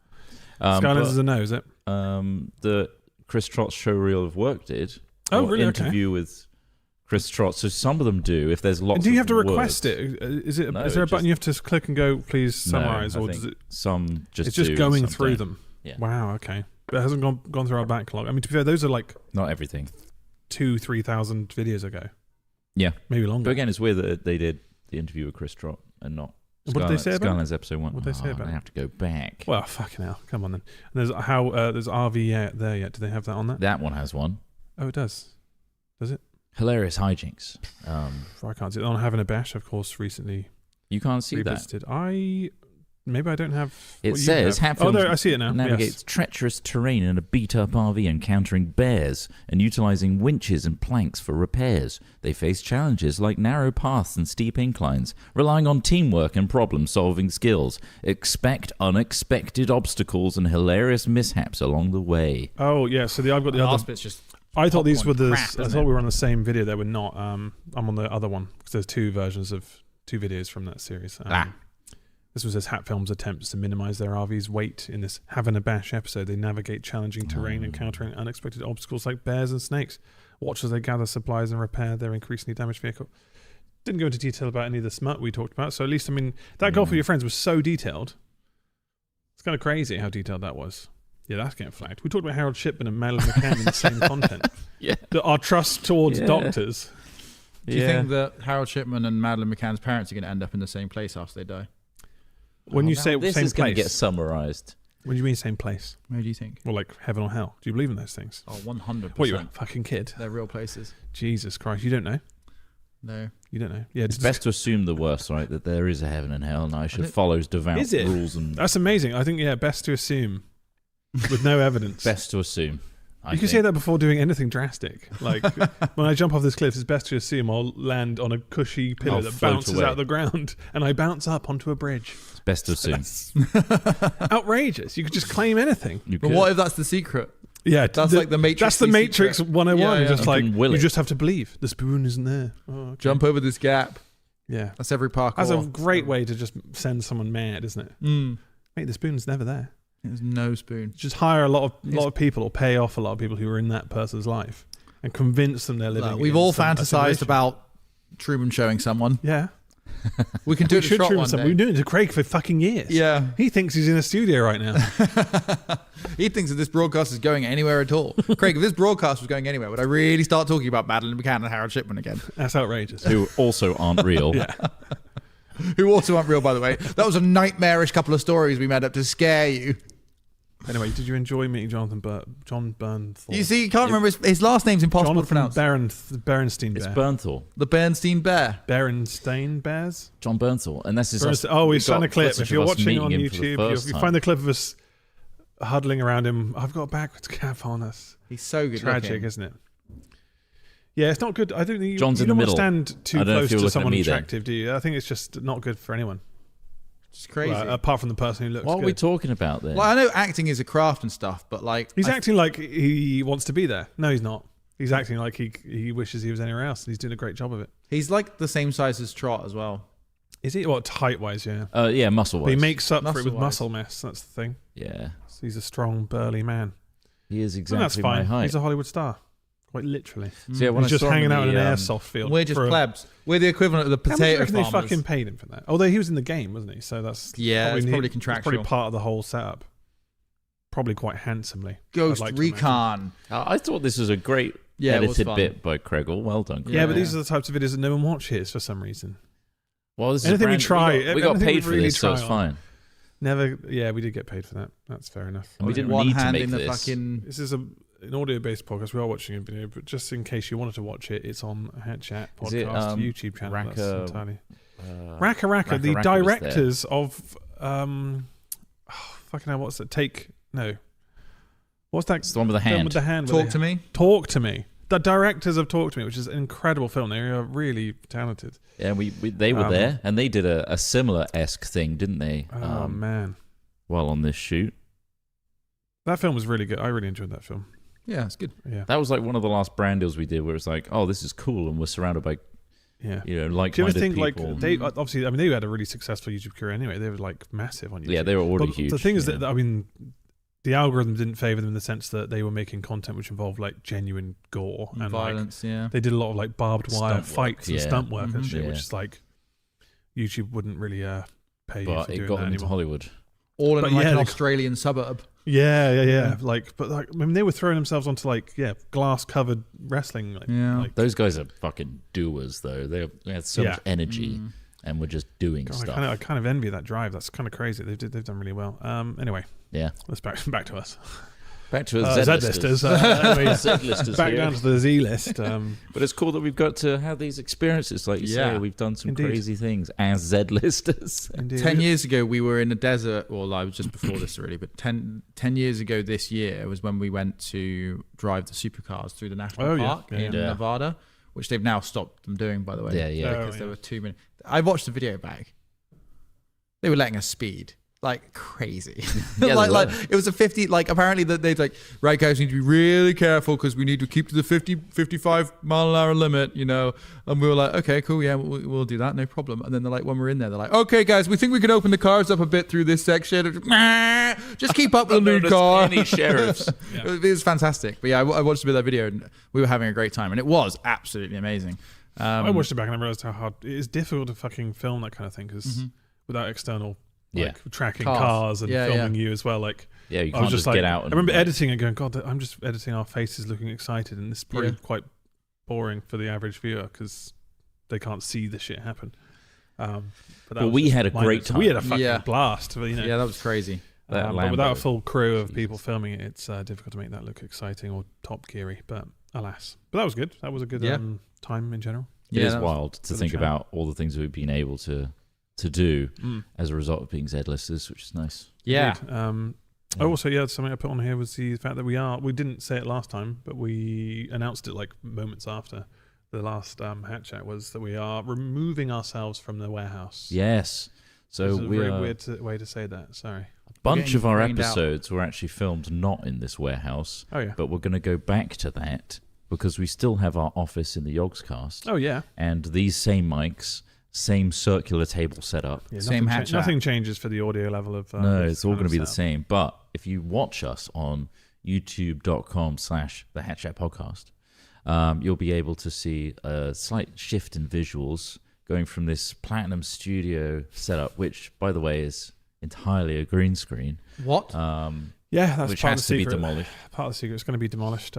Skylanders Skylanders is a no, is it? the Chris Trott's show reel of work did. Oh, Or really? Okay. Interview with Chris Trott. So some of them do. If there's lots. And do you of have to request words. it? Is it? No, Is there a it button you have to click and go? Please summarize, No, I or does think it? some just It's just do and going some through don't. them. Yeah. Wow. Okay. But it hasn't gone through our backlog. I mean, to be fair, those are like Not everything. 2,000-3,000 videos ago. Yeah. Maybe longer. But again, it's weird that they did the interview with Chris Trott and not. What did they say about it? Skylanders episode 1? What did they say about I it? have to go back. Well, fucking hell. Come on then. And there's there's RV there yet? Do they have that on there? That one has one. Oh, it does. Does it? Hilarious hijinks. I can't see it. On Having a Bash, of course, recently You can't see that. revisited. Maybe I don't have. It what you says have. Hatfield Oh, there, I see it now. navigates Yes. treacherous terrain in a beat-up RV, encountering bears and utilizing winches and planks for repairs. They face challenges like narrow paths and steep inclines, relying on teamwork and problem-solving skills. Expect unexpected obstacles and hilarious mishaps along the way. Oh yeah. So I've got the The other. last bit's just I thought these were popcorn the. crap, I isn't thought it? we were on the same video. They were not. I'm on the other one because there's two videos from that series. This was as Hat Films' attempts to minimize their RV's weight in this Having a Bash episode. They navigate challenging terrain, encountering unexpected obstacles like bears and snakes. Watch as they gather supplies and repair their increasingly damaged vehicle. Didn't go into detail about any of the smut we talked about. So at least, I mean, that golf with your friends was so detailed. It's kind of crazy how detailed that was. Yeah, that's getting flagged. We talked about Harold Shipman and Madeline McCann in the same content. Yeah. Our trust towards doctors. Do you think that Harold Shipman and Madeline McCann's parents are going to end up in the same place after they die? When you say This same is going to place, get summarized. what do you mean same place? Where do you think? Or like heaven or hell? Do you believe in those things? Oh, 100%. What, you're a fucking kid? They're real places. Jesus Christ, you don't know? No. You don't know? Yeah, It's best to assume the worst, right? That there is a heaven and hell, and I should think- follow devout Is it? rules and That's amazing. I think, best to assume with no evidence. best to assume. You can say that before doing anything drastic. Like, when I jump off this cliff, it's best to assume I'll land on a cushy pillar I'll that float bounces away. out the ground, and I bounce up onto a bridge. It's best to assume. Outrageous. You could just claim anything. You But could. what if that's the secret? Yeah, That's like the Matrix. That's the Matrix secret. 101. Yeah, yeah. Just You like, can will you it. just have to believe. The spoon isn't there. Oh, okay. Jump over this gap. Yeah. That's every parkour. That's a great way to just send someone mad, isn't it? Mate, the spoon's never there. There's no spoon. Just hire a lot of people, or pay off a lot of people who are in that person's life, and convince them they're living. Look, we've in all some fantasized assimilation. about Truman showing someone. Yeah, We can do we it to should Trot trim one some. day. We've been doing it to Craig for fucking years. Yeah. he thinks he's in a studio right now. He thinks that this broadcast is going anywhere at all. Craig, if this broadcast was going anywhere, would I really start talking about Madeline McCann and Harold Shipman again? That's outrageous. Who also aren't real. Yeah, Who also aren't real, by the way. That was a nightmarish couple of stories we made up to scare you. Anyway, did you enjoy meeting John Bernthal? You see, you can't remember his last name's impossible to Jonathan pronounce. Berenstein It's Bear. Bernthal. The Bernstein Bear. Berenstain Bears? John Bernthal. And that's his. Oh, we we've found got a clip. footage If you're of us watching on meeting him for the YouTube, first you time. find the clip of us huddling around him. I've got a backwards cap on us. He's so good Tragic, looking. isn't it? Yeah, it's not good. I don't think John's you in the don't middle. want to stand too I don't know if close you're to looking at someone me then. attractive, do you? I think it's just not good for anyone. It's crazy. Well, apart from the person who looks What are good. we talking about then? Like, I know acting is a craft and stuff, but like... He's I- acting like he wants to be there. No, he's not. He's acting like he wishes he was anywhere else, and he's doing a great job of it. He's like the same size as Trot as well. Is he? What, height-wise, yeah. Yeah, muscle But he wise. makes up for it with Muscle-wise. muscle mass. That's the thing. Yeah. So he's a strong, burly man. He is And exactly that's fine. my height. He's a Hollywood star. Quite literally. So yeah, when He's I just saw him hanging in out in the, an airsoft field. We're just for a- plebs. We're the equivalent of the How much do you potato reckon they farmers. fucking paid him for that? Although he was in the game, wasn't he? So that's Yeah, it's probably It's contractual. probably part of the whole setup. Probably quite handsomely. Ghost I'd like to imagine. Recon. I thought this was a great Yeah, it was edited fun. bit by Craigle. Well done. Yeah, but Yeah. these are the types of videos that no one watches for some reason. Well, this is Anything we brand- try- we got anything paid we for really this, so it's try on. fine. Never. Yeah, we did get paid for that. That's fair enough. And we didn't One need to hand make in the this. fucking... This is an audio-based podcast. We are watching a video, but just in case you wanted to watch it, it's on Hat Chat Is it, podcast YouTube channel. Raka- That's entirely. Raka Raka, the Raka was directors of fucking hell, what's it? What's that? It's the one with the film hand. with the hand. where Talk they- to me. Talk to me. The directors of Talk to Me, which is an incredible film. They are really talented. Yeah, they were Um, there, and they did a similar-esque thing, didn't they? Oh man, While on this shoot. that film was really good. I really enjoyed that film. Yeah, it's good. Yeah, That was like one of the last brand deals we did, where it's like, oh, this is cool, and we're surrounded by, yeah. you know, Do you ever like-minded think people. like they obviously? I mean, they had a really successful YouTube career anyway. They were like massive on YouTube. Yeah, they were already But huge. The thing is yeah. that I mean, the algorithm didn't favor them in the sense that they were making content which involved like genuine gore and like, Violence, yeah. they did a lot of like barbed wire Stunt work, fights and yeah. stunt work and Mhm. shit, Yeah. which is like YouTube wouldn't really pay you but for it doing got that them into anymore. Hollywood. All in But like yeah, an they- Australian suburb. Yeah. Like, but like, I mean, they were throwing themselves onto like, glass covered wrestling. Like, Yeah. like Those guys are fucking doers, though. They had so Yeah. much energy and were just doing God, stuff. I kind of envy that drive. That's kind of crazy. They've done really well. Anyway, Yeah. let's back to us. Back to Z-listers. Z-listers. Z-listers Back here. down to the Z list. But it's cool that we've got to have these experiences. Like you Yeah. say, we've done some Indeed. crazy things as Z-listers. Indeed. 10 years ago, we were in a desert. Well, I was just before this already, but 10 years ago this year was when we went to drive the supercars through the national Oh, yeah. park Yeah, in yeah. Nevada, which they've now stopped them doing, by the way. Yeah, yeah. Oh, Because yeah. there were too many. I watched the video back. They were letting us speed. like crazy. Yeah, like it was a 50, like apparently that they'd like, right guys, we need to be really careful because we need to keep to the 55 mile an hour limit, you know. And we were like, okay, cool, yeah, we'll do that, no problem. And then they're like, when we're in there, they're like, okay guys, we think we can open the cars up a bit through this section. Just keep up with the lead car. Any sheriffs. It was fantastic. But yeah, I watched a bit of that video and we were having a great time, and it was absolutely amazing. I watched it back and I realized how hard it is difficult to fucking film that kind of thing because without external tracking cars and filming you as well, like you I can't was just like, get out. I remember editing and going, God, I'm just editing our faces looking excited, and this is probably quite boring for the average viewer because they can't see the shit happen. But we had a great time. We had a fucking blast. You know, yeah, that was crazy. But without a full crew of people filming it, it's difficult to make that look exciting or top geary. But alas, but that was good. That was a good time in general. It is wild to think about all the things we've been able to do as a result of being Z-listers, which is nice. Yeah. I also, something I put on here was the fact that we didn't say it last time, but we announced it like moments after the last Hat Chat, was that we are removing ourselves from the warehouse. Yes. So it's a very weird way to say that. Sorry. A bunch of our episodes were actually filmed not in this warehouse. Oh, yeah. But we're going to go back to that because we still have our office in the Yogscast. Oh, yeah. And these same mics, same circular table setup. Yeah, same Hat Chat. Nothing changes for the audio level of... no, it's all going to be the same. But if you watch us on youtube.com/the Hat Chat podcast, you'll be able to see a slight shift in visuals going from this Platinum Studio setup, which, by the way, is entirely a green screen. What? Yeah, that's which part has of the to secret. be demolished. Part of the secret is going to be demolished,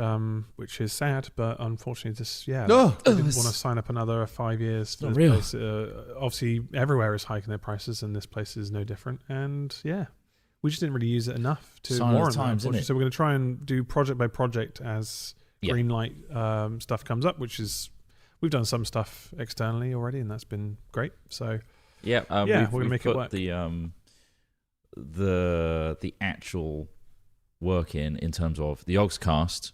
which is sad, but unfortunately, this I Oh, didn't want to sign up another 5 years. For Not this real. place. Obviously, everywhere is hiking their prices, and this place is no different. And we just didn't really use it enough to Sign of the warrant that. times, isn't it? So we're going to try and do project by project as green light stuff comes up, which is we've done some stuff externally already, and that's been great. So we're going to make it work. The actual work in terms of the Yogscast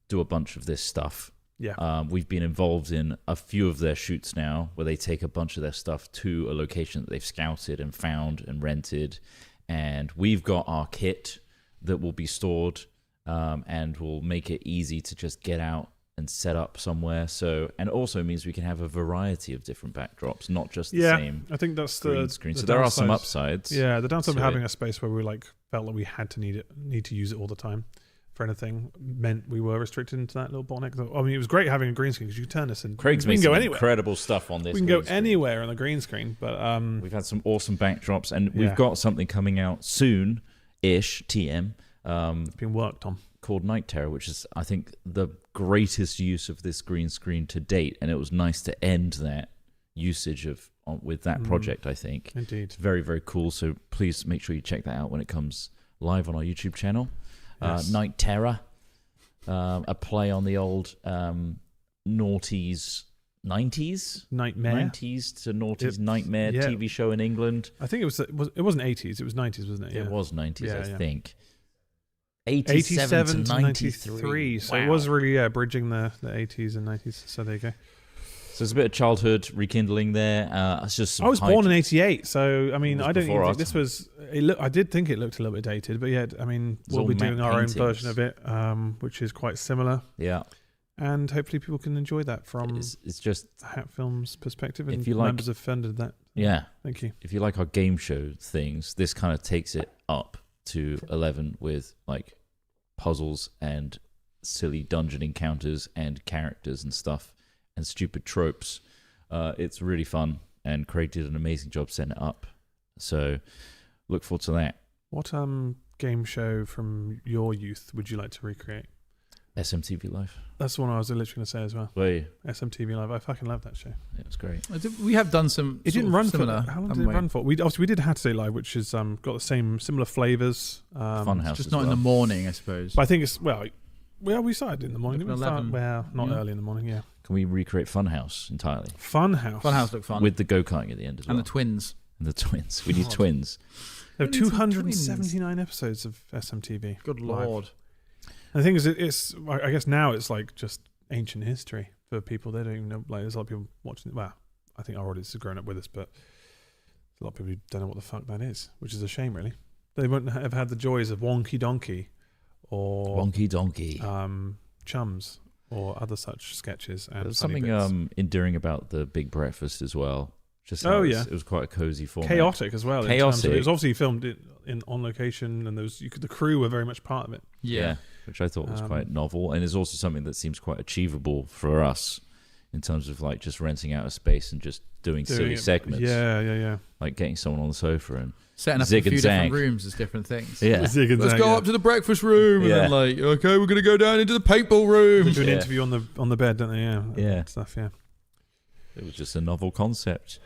do a bunch of this stuff. Yeah. We've been involved in a few of their shoots now where they take a bunch of their stuff to a location that they've scouted and found and rented, and we've got our kit that will be stored and will make it easy to just get out and set up somewhere. So, and it also means we can have a variety of different backdrops, not just the same. I think that's green the screen. the So there are some downsides. upsides. Yeah, the downside of to having it. a space where we felt like we had to need to use it all the time for anything meant we were restricted into that little bottleneck. I mean, it was great having a green screen because you can turn this and Craig's we made can go some anywhere. incredible stuff on this. We can go green screen. anywhere on the green screen, but We've had some awesome backdrops, and we've got something coming out soon-ish, TM, it's been worked on. called Night Terror, which is, I think, the greatest use of this green screen to date, and it was nice to end that usage with that project, I think. Indeed. It's very, very cool, so please make sure you check that out when it comes live on our YouTube channel. Yes. Night Terror, a play on the old noughties, 90s? Nightmare. 90s to noughties nightmare TV show in England. I think it wasn't 80s, it was 90s, wasn't it? Yeah. It was 90s, Yeah, I think. 87 to 93. 93. So Wow. it was really bridging the 80s and 90s. So there you go. So it's a bit of childhood rekindling there. It's just some I was born in 88, so I mean, It was I don't before even our think this was. I did think it looked a little bit dated, but yeah, I mean, It's we'll all be matte doing our own paintings. version of it, which is quite similar, Yeah. and hopefully people can enjoy that from It's just, Hat Films' perspective. And If you like- members have funded that. yeah. Thank you. If you like our game show things, this kind of takes it up to 11 with like puzzles and silly dungeon encounters and characters and stuff and stupid tropes. It's really fun, and Craig did an amazing job setting it up. So look forward to that. What game show from your youth would you like to recreate? SMTV Live. That's the one I was literally going to say as well. Wait, SMTV Live. I fucking love that show. it was great. We have done some. It sort didn't of run similar, for. How long haven't did it we? run for? We did Saturday Live, which has got the similar flavors. Funhouse Just as not well. in the morning, I suppose. But I think it's we started in the morning. Didn't we? 11. Well, not Yeah. early in the morning. Yeah. Can we recreate Funhouse entirely Funhouse. Funhouse looked fun. with the go-karting at the end as well? And the twins. And the twins. We need God. twins. There are We need some 279 episodes of SMTV. Good Live. lord. And the thing is, it's I guess now it's like just ancient history for people. They don't even know. Like there's a lot of people watching it. Well, I think our audience has grown up with us, but A lot of people who don't know what the fuck that is, which is a shame, really. They wouldn't have had the joys of Wonky Donkey or Wonky Donkey. Chums or other such sketches. And There's funny something bits. endearing about the Big Breakfast as well. Just yeah, it was quite a cozy format. Chaotic as well. Chaotic. It was obviously filmed on location, and the crew were very much part of it. Yeah, which I thought was quite novel, and is also something that seems quite achievable for us in terms of like just renting out a space and just doing silly segments. Yeah. Like getting someone on the sofa and setting up zig a few and different zag. rooms as different things. Yeah. Zig and Let's zag, go yeah. up to the breakfast room, and Yeah. then like, okay, we're gonna go down into the paintball room. They do an Yeah. interview on the bed, don't they? Yeah. Yeah. Stuff. Yeah. It was just a novel concept.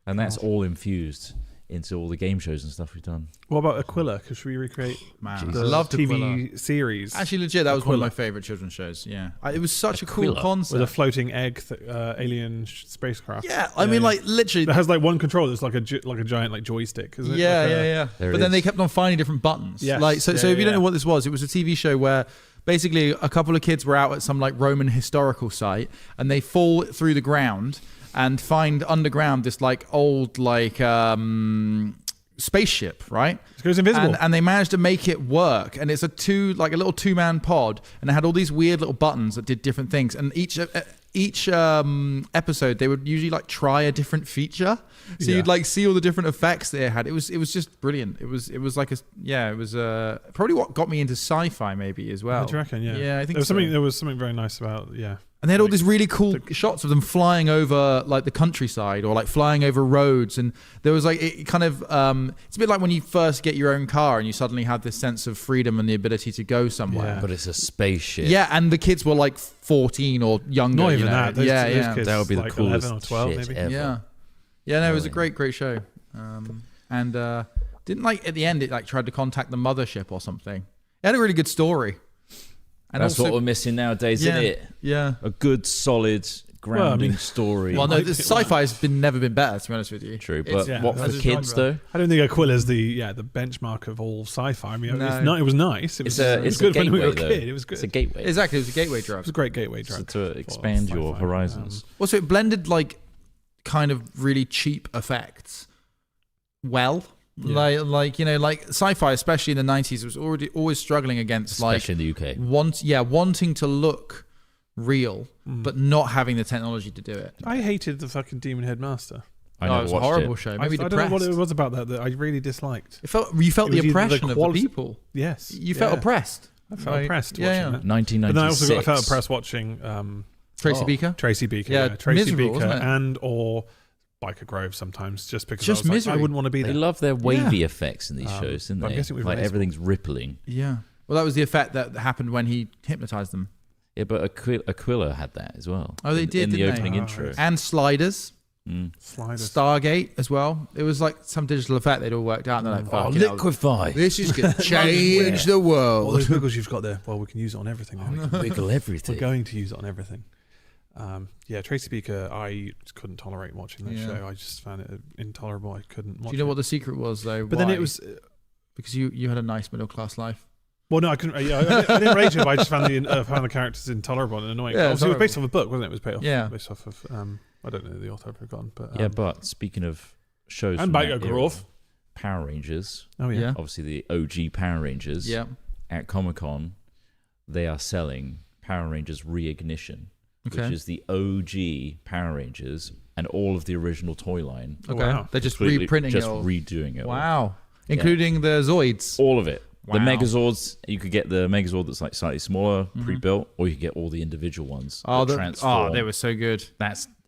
And that's all infused into all the game shows and stuff we've done. What about Aquila? Should we recreate Man, the I loved TV Aquila. series? Actually, legit, that was one of Aquila. my favorite children's shows. Yeah, it was such a Aquila. cool concept. With a floating egg alien spacecraft. Yeah, I mean, like literally. It has like one controller that's like a giant like joystick, isn't it? Yeah, Like yeah. There But it then they is. kept on finding different buttons. Yes. Like so Yeah, if you yeah, don't know yeah. what this was, it was a TV show where basically a couple of kids were out at some like Roman historical site, and they fall through the ground and find underground this like old like spaceship, right? It goes invisible. And they managed to make it work, and it's a little two-man pod, and it had all these weird little buttons that did different things, and each episode they would usually like try a different feature, so Yeah. you'd like see all the different effects they had. It was just brilliant. It was like probably what got me into sci-fi maybe as well. Do you reckon? Yeah. Yeah, I think there was something very nice about And they had all like, these really cool shots of them flying over like the countryside or like flying over roads. And there was like, it kind of, it's a bit like when you first get your own car and you suddenly have this sense of freedom and the ability to go somewhere. Yeah. But it's a spaceship. Yeah, and the kids were like 14 or younger. Not you even know. that. Those kids, That would be the like coolest 11 or 12 shit maybe. ever. Yeah, no, it was a Brilliant. great show. And didn't like at the end it like tried to contact the mothership or something. It had a really good story. And That's what we're missing nowadays, isn't it? Yeah. A good, solid, grounding story. Well, no, the sci-fi has never been better, to be honest with you. True, It's- but what as for a kids genre. though? I don't think Aquila's the benchmark of all sci-fi. I mean, No. it was nice. It was, It's it was a good when gateway we were a though. kid. It was good. It's a gateway. Exactly, it was a gateway It drug. was a great gateway So drug to for expand your sci-fi. horizons. Also, it blended like kind of really cheap effects well. Yeah. Like you know, like sci-fi, especially in the 90s, was always struggling against Especially in the UK. wanting to look real, but not having the technology to do it. I hated the fucking Demon Headmaster. I it never was a watched horrible it. show. I Maybe don't know depressed. what it was about that I really disliked. You felt the It was either the oppression of the quality- people. Yes. You felt yeah. oppressed. I felt Like, oppressed yeah, watching yeah. that. 1996. But then I also felt oppressed watching Tracy Beaker. Tracy Beaker. Yeah, Yeah, Tracy miserable, Beaker wasn't it? and or Biker Grove sometimes, just because Just I was like, misery. I wouldn't want to be They there. love their wavy effects in these shows, didn't but I'm they? guessing it was Like relatable. everything's rippling. Yeah. Well, that was the effect that happened when he hypnotized them. Yeah, but Aquila had that as well. Oh, they in, did, in the didn't they? opening Oh, intro. right. And Sliders, Sliders. Stargate as well. It was like some digital effect they'd all worked out. And they're like, Oh, "Fuck it, liquefy. this is going to change the All world. those wiggles you've got there. Well, we can use it on everything. Now. Wiggle We're everything. going to use it on everything. Yeah, Tracy Beaker, I just couldn't tolerate watching that Yeah. show. I just found it intolerable. I couldn't watch Do you know it. what the secret was, though? But then Why? it was... because you had a nice middle class life. Well, no, I couldn't. I didn't rage it, but I just found the characters intolerable and annoying. Yeah, Obviously, it was based horrible. off a book, wasn't it? It was based off of... I don't know the author, I've forgotten. But, Yeah, but speaking of shows and from Biker that era, Grove. Power Rangers, Oh, yeah. Yeah. obviously the OG Power Rangers, Yeah. at Comic-Con, they are selling Power Rangers Reignition, Okay. which is the OG Power Rangers and all of the original toy line. Okay. Wow. They're just Completely- reprinting just it all. redoing it all. Wow. Including the Zoids. All of it. The Wow. Megazords, you could get the Megazord that's like slightly smaller, pre-built, or you could get all the individual ones. that transform. they were so good.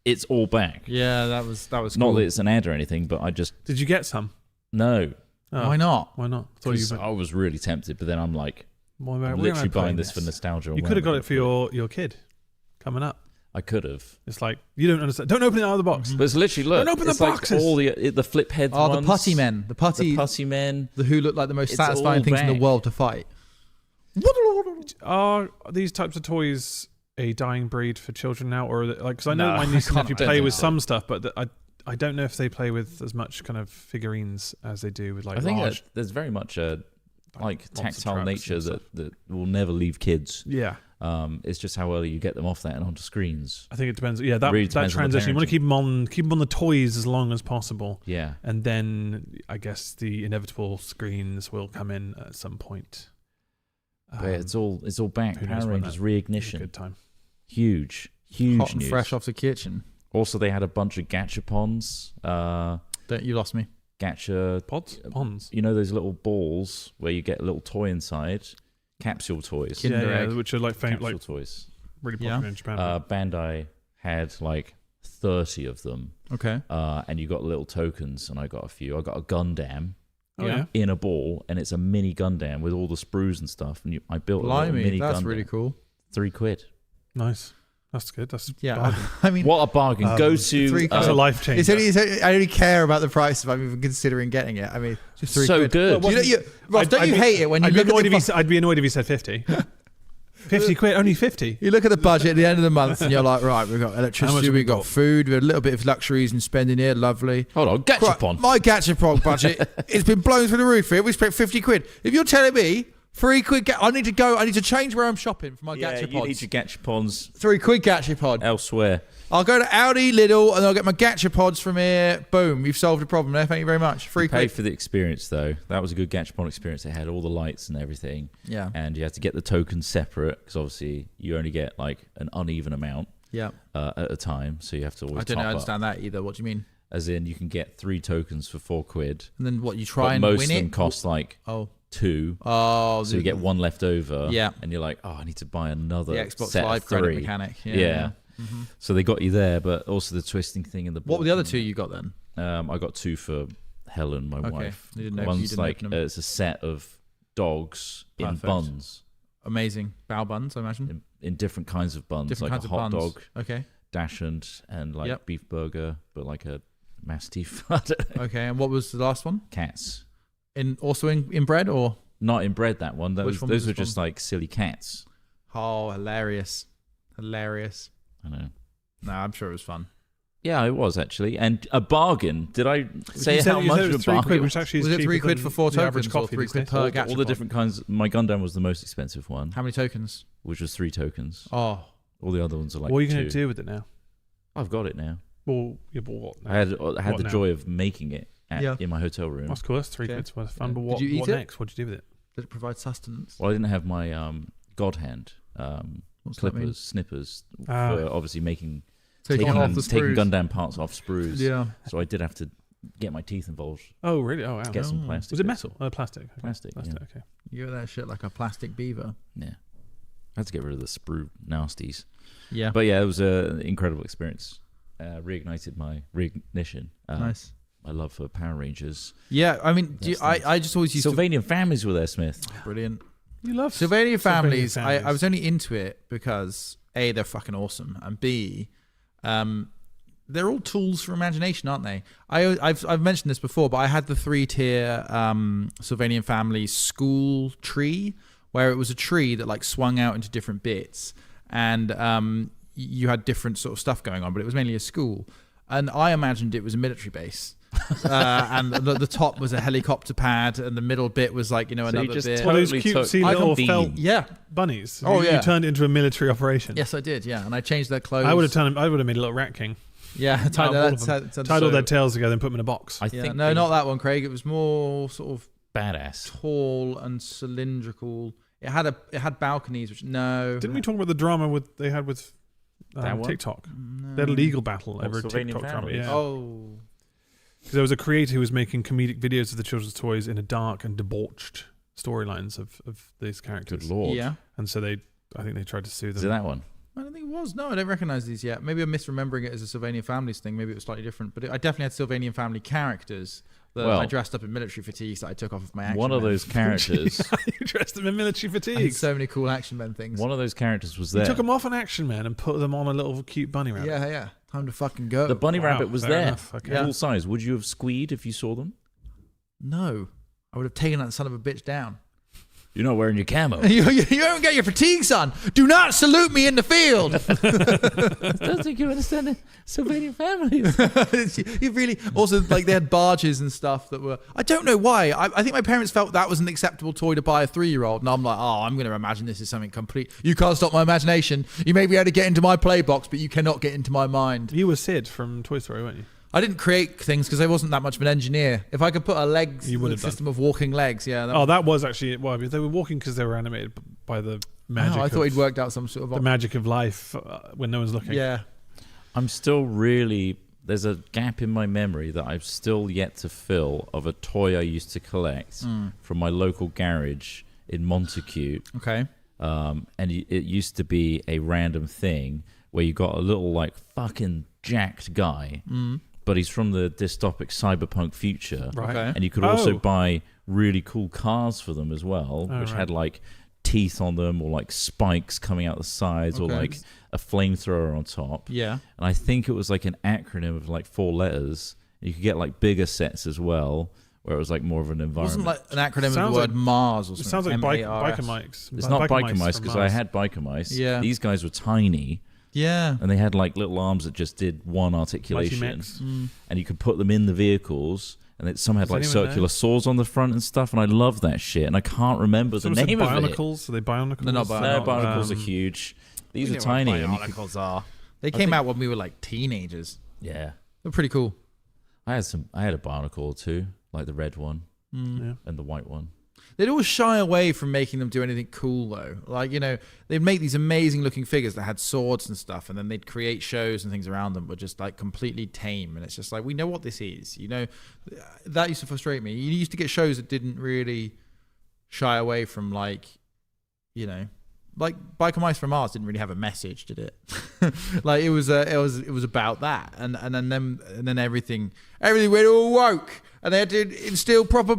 It's all back. Yeah, that was Not cool. that it's an ad or anything, but I just Did you get some? no. Oh, Why not? Why not? Thought 'Cause I was really tempted, but then I'm like, I'm literally buying this for nostalgia. You could have got it for your kid coming up. I could have, It's like, you don't understand. Don't open it out of the box. but it's literally look. Don't open the it's like boxes. all the flip head. Oh, ones, the putty men. The putty men. who look like the most It's satisfying all things in the back. world to fight. Are these types of toys a dying breed for children now, or like? Because I know No, my niece and I can't nephew imagine play with so. some stuff, but I don't know if they play with as much kind of figurines as they do with like I think large. that there's very much a like monster tactile trucks nature and stuff. that will never leave kids. Yeah, It's just how early you get them off that and onto screens. I think it depends. Yeah, that Really depends on the transition. You want to keep them on the toys as long as possible. Yeah. And then I guess the inevitable screens will come in at some point. But it's all back. who knows Power when Rangers that- reignition. Good time. Huge Hot and news. fresh off the kitchen. Also, they had a bunch of gachapons. Don't you lost me? Gacha Ponds. You know those little balls where you get a little toy inside? Capsule toys. Kinder Egg. which are like Capsule toys. really popular in Japan. Bandai had like 30 of them. Okay. And you got little tokens, and I got a few. I got a Gundam yeah. in a ball, and it's a mini Gundam with all the sprues and stuff. And I built a little mini Blimey, that's Gundam. really cool. £3. Nice. That's good. That's Yeah, bargain. I mean, What a bargain. Go to... £3. That's a life changer. I only care about the price if I'm even considering getting it. I mean, just £3. So good. Ross, don't you hate it when you I'd look be at annoyed the if I'd be annoyed if he said 50. 50 quid, only 50. You look at the budget at the end of the month, and you're like, right, we've got How much electricity, have we we've got got? food, we've got a little bit of luxuries and spending here, lovely. Hold on. Gachapon. Right, my Gachapon budget, it's been blown through the roof here. We spent 50 quid. If you're telling me £3, I need to change where I'm shopping for my Yeah, you Gachapods. need your Gachapons £3 Gachapod. elsewhere. I'll go to Aldi, Lidl, and I'll get my Gachapods from here. Boom, you've solved a problem there. Thank you very much. Pay £3. for the experience, though. That was a good Gachapon experience. It had all the lights and everything. Yeah. And you had to get the tokens separate, because obviously you only get like an uneven amount Yeah. at a time. So you have to always I don't top up. understand that either. What do you mean? As in, you can get 3 tokens for £4. And then what, you try But and most win of them it? cost like Oh. 2. Oh. So you get 1 left over. Yeah. And you're like, oh, I need to buy another the Xbox set Live of 3. credit mechanic. Yeah. So they got you there, but also the twisting thing in the What were the ball. other 2 you got then? I got 2 for Helen, my wife. You didn't know- you One's didn't like open them. it's a set of dogs in Perfect. buns, Amazing. Bao buns, I imagine. in different kinds of buns, Different like kinds a of hot buns. dog, Okay. dachshund, and like Yep. beef burger, but like a mastiff. I don't know. Okay. And what was the last one? Cats. Also in bread or? Not in bread, that one. Which Those, one was those were this just like silly cats. Oh, hilarious. Hilarious. I know. No, I'm sure it was fun. Yeah, it was actually, and a bargain. Did I say You said- how you much said it of a was £3, bargain? which actually is Was it cheaper £3 than for 4 the average tokens or coffee £3 these days. per Gachapon? All the different kinds. My Gundam was the most expensive one, How many tokens? which was 3 tokens. Oh, All the other ones are like What are you 2. going to do with it now? I've got it now. Well, yeah, but what? I had What the now? joy of making it Yeah. in my hotel room. That's cool. That's £3 Okay. worth of fun. Yeah. But Did what, you eat what it? next? What did you do with it? did it provide sustenance? Well, I didn't have my God hand What's that mean? clippers, snippers, Ah. for obviously making Taking off the taking sprues. Gundam parts off sprues. Yeah. So I did have to get my teeth involved. Oh, really? Oh, wow. Get some plastic. Was it bits. metal? Oh, plastic. Okay. Plastic, Plastic, yeah. okay. You got that shit like a plastic beaver. Yeah. I had to get rid of the sprue nasties. Yeah. But yeah, it was an incredible experience. Reignited my reignition. Nice. My love for Power Rangers. Yeah, I mean, Yes, I just always used Sylvanian families were there, Smith. to... Brilliant. You love Sylvania families, families. I was only into it because A, they're fucking awesome, and B, they're all tools for imagination, aren't they? I've mentioned this before, but I had the 3-tier Sylvanian family school tree, where it was a tree that like swung out into different bits, and you had different sort of stuff going on, but it was mainly a school. And I imagined it was a military base. And the top was a helicopter pad, and the middle bit was like, So another you just bit. Well, those totally cutesy took little Bean. felt Yeah. bunnies. Oh, yeah. You turned it into a military operation. Yes, I did. Yeah, and I changed their clothes. I would have made a little rat king. Yeah, tied, Out of all of them. Tied all their tails together and put them in a box. I Yeah, think no, they- not that one, Craig. It was more sort of badass. tall and cylindrical. It had balconies, which no. Didn't we talk about the drama they had with That one? TikTok? They had a legal battle over a Sylvanian TikTok drama. families. Yeah. Oh, Because there was a creator who was making comedic videos of the children's toys in a dark and debauched storylines of these characters. Good lord. yeah. And so I think they tried to sue Is it them. that one? I don't think it was. No, I don't recognize these yet. Maybe I'm misremembering it as a Sylvanian Families thing. Maybe it was slightly different. But I definitely had Sylvanian family characters that Well, I dressed up in military fatigues that I took off of my action One of men. those characters. You dressed them in military I had fatigues. so many cool action men things. One of those characters was You there. took them off an Action Man and put them on a little cute bunny rabbit. Yeah. Time to fucking go. The bunny Wow, rabbit was fair there. enough, okay. Yeah. Full size. Would you have squeed if you saw them? No, I would have taken that son of a bitch down. You're not wearing your camo. You haven't got your fatigues on. Do not salute me in the field. I don't think you understand the Sylvanian families. You really also like they had barges and stuff that were. I don't know why. I think my parents felt that was an acceptable toy to buy a 3-year-old, and I'm like, oh, I'm going to imagine this is something complete. You can't stop my imagination. You may be able to get into my play box, but you cannot get into my mind. You were Sid from Toy Story, weren't you? I didn't create things because I wasn't that much of an engineer. If I could put a system of walking legs, yeah. That was actually they were walking because they were animated by the magic. I thought he'd worked out some sort of the magic of life when no one's looking. Yeah. I'm still there's a gap in my memory that I've still yet to fill of a toy I used to collect from my local garage in Montacute. Okay. And it used to be a random thing where you got a little like fucking jacked guy. But he's from the dystopic cyberpunk future. Right. Okay. And you could also buy really cool cars for them as well, which had like teeth on them or like spikes coming out the sides or like a flamethrower on top. Yeah. And I think it was like an acronym of like 4 letters. You could get like bigger sets as well, where it was like more of an environment. It wasn't like an acronym of the word Mars or something. It sounds like MARS. biker mics. It's not biker mice because I had biker mice. Yeah. These guys were tiny. Yeah. And they had like little arms that just did one articulation. And you could put them in the vehicles. And some had like circular saws on the front and stuff. And I love that shit. And I can't remember the name of it. Bionicles? Are they bionicles? They're not No, Bionicles are huge. These are tiny. Bionicles are. They came out when we were like teenagers. Yeah. They're pretty cool. I had a Bionicle or two, like the red one and the white one. They'd always shy away from making them do anything cool, though. Like, they'd make these amazing-looking figures that had swords and stuff, and then they'd create shows and things around them, but just, like, completely tame. And it's just like, we know what this is. That used to frustrate me. You used to get shows that didn't really shy away from, like Biker Mice from Mars didn't really have a message, did it? Like, it was about that. And then everything went all woke. And they had to instill proper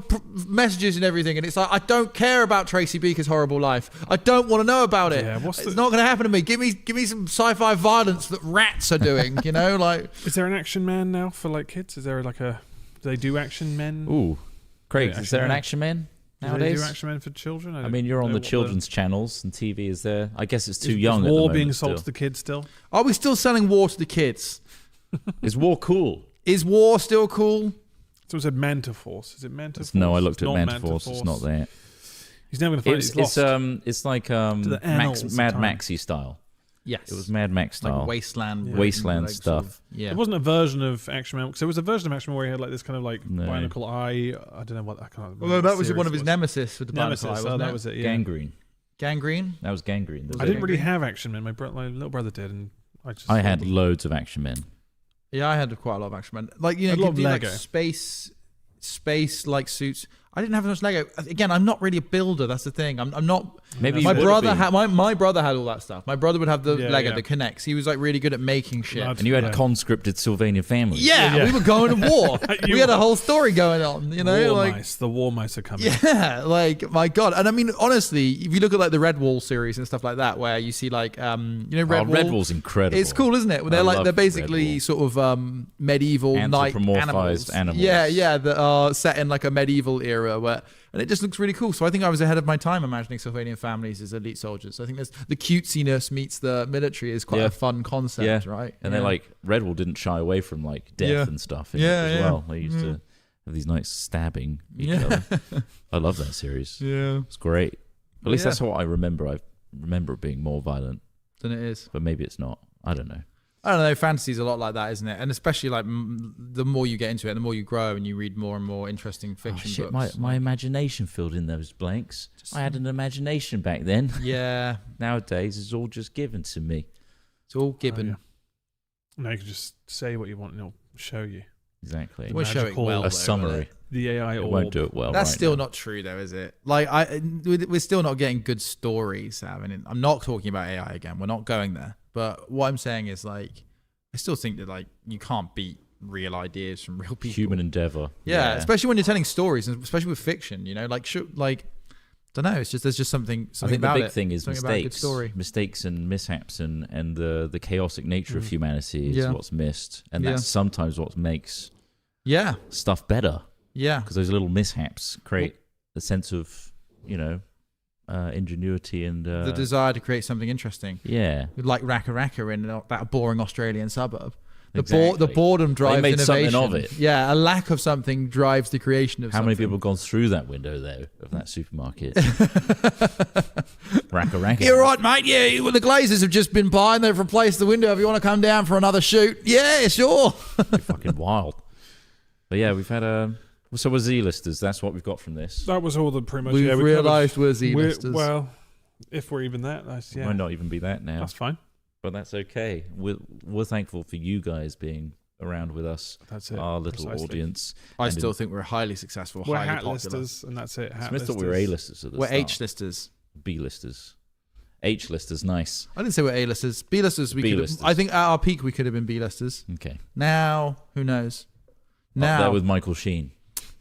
messages and everything. And it's like, I don't care about Tracy Beaker's horrible life. I don't want to know about it. Yeah, it's not going to happen to me. Give me some sci-fi violence that rats are doing, like. Is there an Action Man now for like kids? Is there like do they do Action Men? Ooh. Craig, is there an Action Man nowadays? Do they do Action Men for children? I mean, you're on the children's channels and TV is there. I guess it's too young. Is War at the being moment sold to the kids still? Are we still selling War to the kids? Is War cool? Is War still cool? So it said Mantiforce. Is it Mantiforce? No, I looked at Mantiforce. It's not there. He's never going to find it. He's lost. It's like Mad Maxy style. Yes. It was Mad Max style. Like wasteland. Wasteland stuff. Yeah. It wasn't a version of Action Man. Because there was a version of Action Man where he had like this kind of like bionicle eye. I don't know what. I can't remember. Well, that was one of his nemesis with the Nemesis. bionicle eye, wasn't that it? was it. Yeah. Gangrene. Gangrene? That was Gangrene. I didn't really have Action Man. My little brother did, and I had loads of Action Men. Yeah, I had quite a lot of Action Men. Like you could do like space like suits. I didn't have as much Lego. Again, I'm not really a builder. That's the thing. I'm not. Maybe my brother had my brother had all that stuff. My brother would have the Lego that connects. He was like really good at making shit. And you had conscripted Sylvanian families. Yeah, we were going to war. We had a whole story going on. The war mice are coming. Yeah, like my god. And I mean, honestly, if you look at like the Red Wall series and stuff like that, where you see like Red Wall. Red Wall's incredible. It's cool, isn't it? They're basically sort of medieval knight animals. Yeah, that are set in like a medieval era where. And it just looks really cool. So I think I was ahead of my time imagining Sylvanian families as elite soldiers. I think there's the cutesiness meets the military is quite a fun concept, right? And they're like, Red Wall didn't shy away from like death and stuff as well. They used to have these nice stabbing each other. I love that series. Yeah. It's great. At least that's what I remember. I remember it being more violent than it is. But maybe it's not. I don't know. I don't know. Fantasy's a lot like that, isn't it? And especially like the more you get into it, the more you grow and you read more and more interesting fiction books. My imagination filled in those blanks. I had an imagination back then. Yeah. Nowadays, it's all just given to me. It's all given. Now you can just say what you want and it'll show you. Exactly. We'll show it well. A summary. The AI won't do it well. That's still not true, though, is it? Like, we're still not getting good stories. I'm not talking about AI again. We're not going there. But what I'm saying is, like, I still think that, like, you can't beat real ideas from real people. Human endeavor. Yeah, especially when you're telling stories, and especially with fiction. Don't know. It's just there's just something. I think about the big thing is mistakes. Story. Mistakes and mishaps and the chaotic nature of humanity is what's missed, and that's sometimes what makes stuff better. Yeah, because those little mishaps create a sense of ingenuity and the desire to create something interesting. Yeah, Like Raka Raka in that boring Australian suburb. Exactly. The boredom drives made innovation. something of it. Yeah, a lack of something drives the creation of How something. many people have gone through that window, though, of that supermarket? Raka Raka. You're right, mate. Yeah, well, the Glazers have just been by and they've replaced the window. If you want to come down for another shoot, yeah, sure. You're fucking wild. But yeah, we've had so we're Z-listers. That's what we've got from this. That was all the pretty much. We've yeah, we realised covered- we're Z-listers. Well, if we're even that, that's Might not even be that now, that's fine. but that's okay. We're thankful for you guys being around with us, That's it. our little precisely. audience. I And still think we're highly successful, We're highly hat popular. listers, and that's it. Hat Smith thought we were A-listers at the We're start. H-listers. B-listers. H-listers, nice. I didn't say we're A-listers. B-listers, B-listers. I think at our peak we could have been B-listers. Okay. Now, who knows? Up there Now, with Michael Sheen.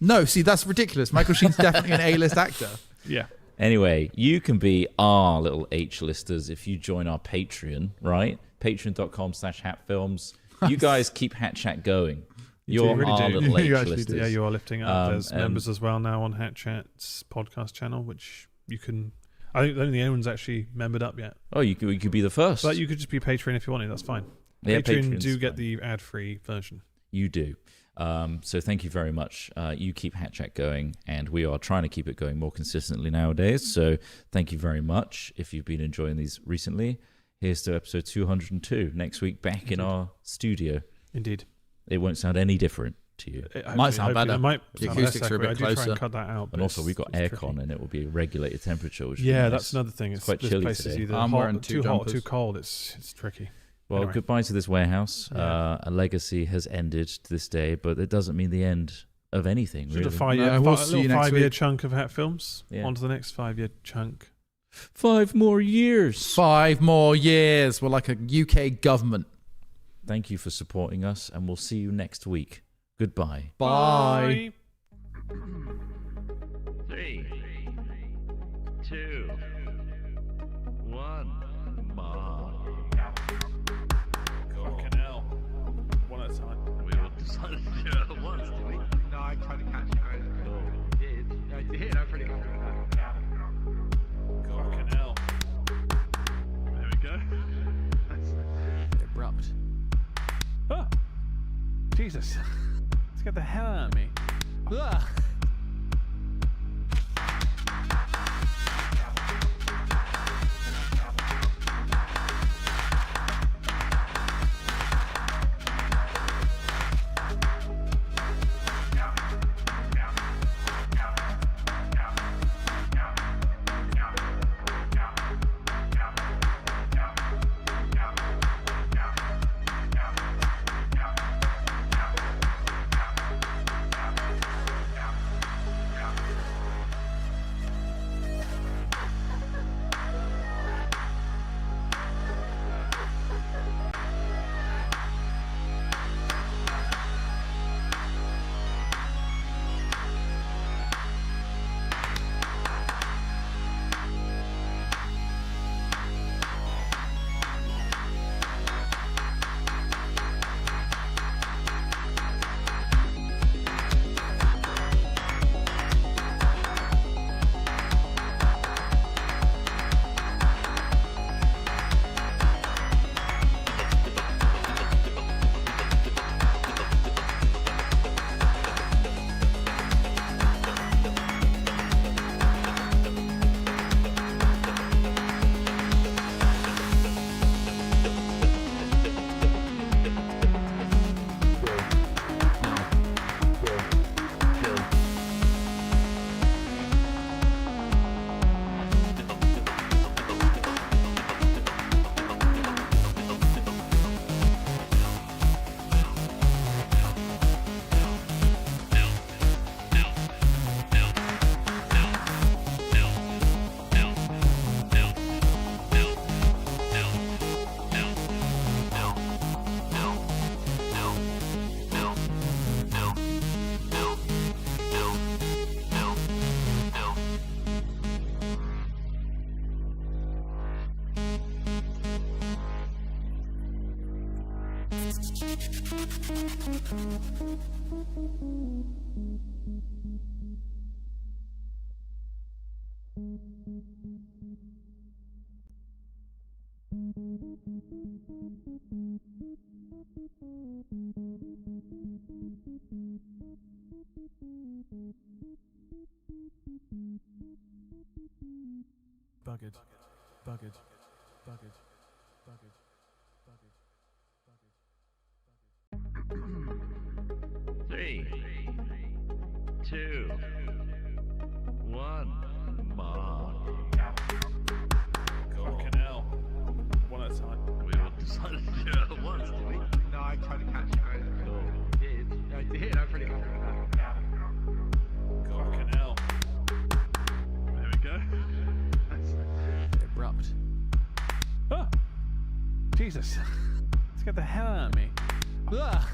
no, see, that's ridiculous. Michael Sheen's definitely an A-list actor. Yeah. Anyway, you can be our little H-listers if you join our Patreon, right? Patreon.com/hatfilms. You guys keep Hat Chat going. You're really our do. little You actually H-listers. do. Yeah, you are lifting up. There's and- members as well now on Hat Chat's podcast channel, which you can. I think only the only one's actually membered up yet. Oh, you could be the first. But you could just be Patreon if you wanted. That's fine. Yeah, Patreon Patreon's do get fine. the ad-free version. You do. So thank you very much. You keep Hat Chat going, and we are trying to keep it going more consistently nowadays. So thank you very much if you've been enjoying these recently. Here's to episode 202. Next week, back in our studio. Indeed. It won't sound any different to you. Might sound better. It might The sound acoustics less are a bit accurate. I do try closer. and cut that out. but And also, it's- we've got it's aircon, tricky. and it will be a regulated temperature. Which would be Yeah, nice. that's another thing. It's quite this chilly place is today. either I'm hot, wearing two too hot, or jumpers. too cold. It's tricky. Well, Anyway. goodbye to this warehouse. Yeah. A legacy has ended to this day, but it doesn't mean the end of anything, Should really. a five-year, No, we'll see you next 5-year week. chunk of Hat Films. Yeah. On to the next 5-year chunk. 5 more years. 5 more years. We're like a UK government. Thank you for supporting us, and we'll see you next week. Goodbye. Bye. 3, 2, 1. Fucking hell. One at a time. We all decided to do it at once, did we? No, I tried to catch you guys. No. Did. I did. I'm pretty happy with that. Fucking hell. There we go. Abrupt. Ah. Jesus. Let's get the hell out of me. Buggered. Buggered. Buggered. Buggered. 3, 2, 1, mark. Fucking hell. One at a time. We all decided to do it at once, did we? No, I tried to catch you guys. Cool. I did. I'm pretty happy with that. Fucking hell. There we go. Abrupt. Oh! Jesus. Scared the hell out of me. Ah.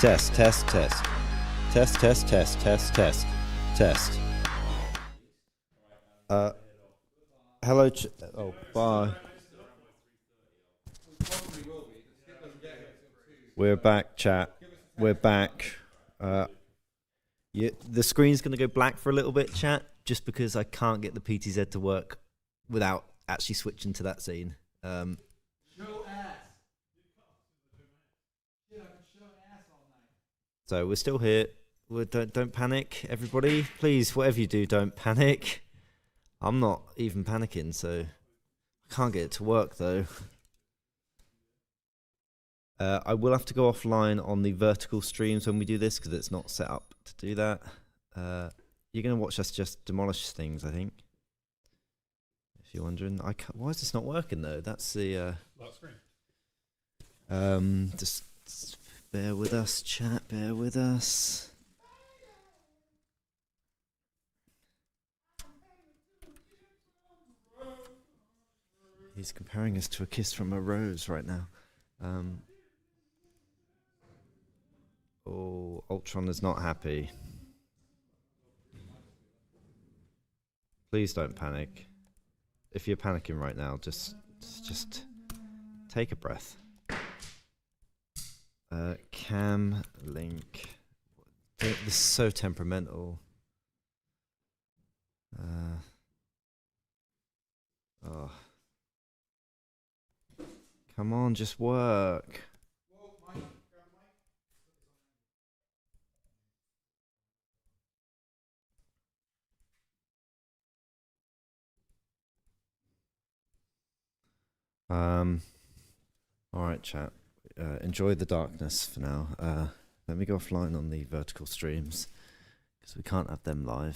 Test, test, test. Test, test, test, test, test, test. Hello, oh, bye. We're back, chat. We're back. The screen's going to go black for a little bit, chat, just because I can't get the PTZ to work without actually switching to that scene. So we're still here. Don't panic, everybody. Please, whatever you do, don't panic. I'm not even panicking, so I can't get it to work though. I will have to go offline on the vertical streams when we do this because it's not set up to do that. You're going to watch us just demolish things, I think. If you're wondering, why is this not working though? That's the Lock screen. just bear with us, chat. Bear with us. He's comparing us to a kiss from a rose right now. Oh, Ultron is not happy. Please don't panic. If you're panicking right now, just take a breath. Cam link. This is so temperamental. Oh. Come on, just work. Alright, chat. Enjoy the darkness for now. Let me go offline on the vertical streams because we can't have them live.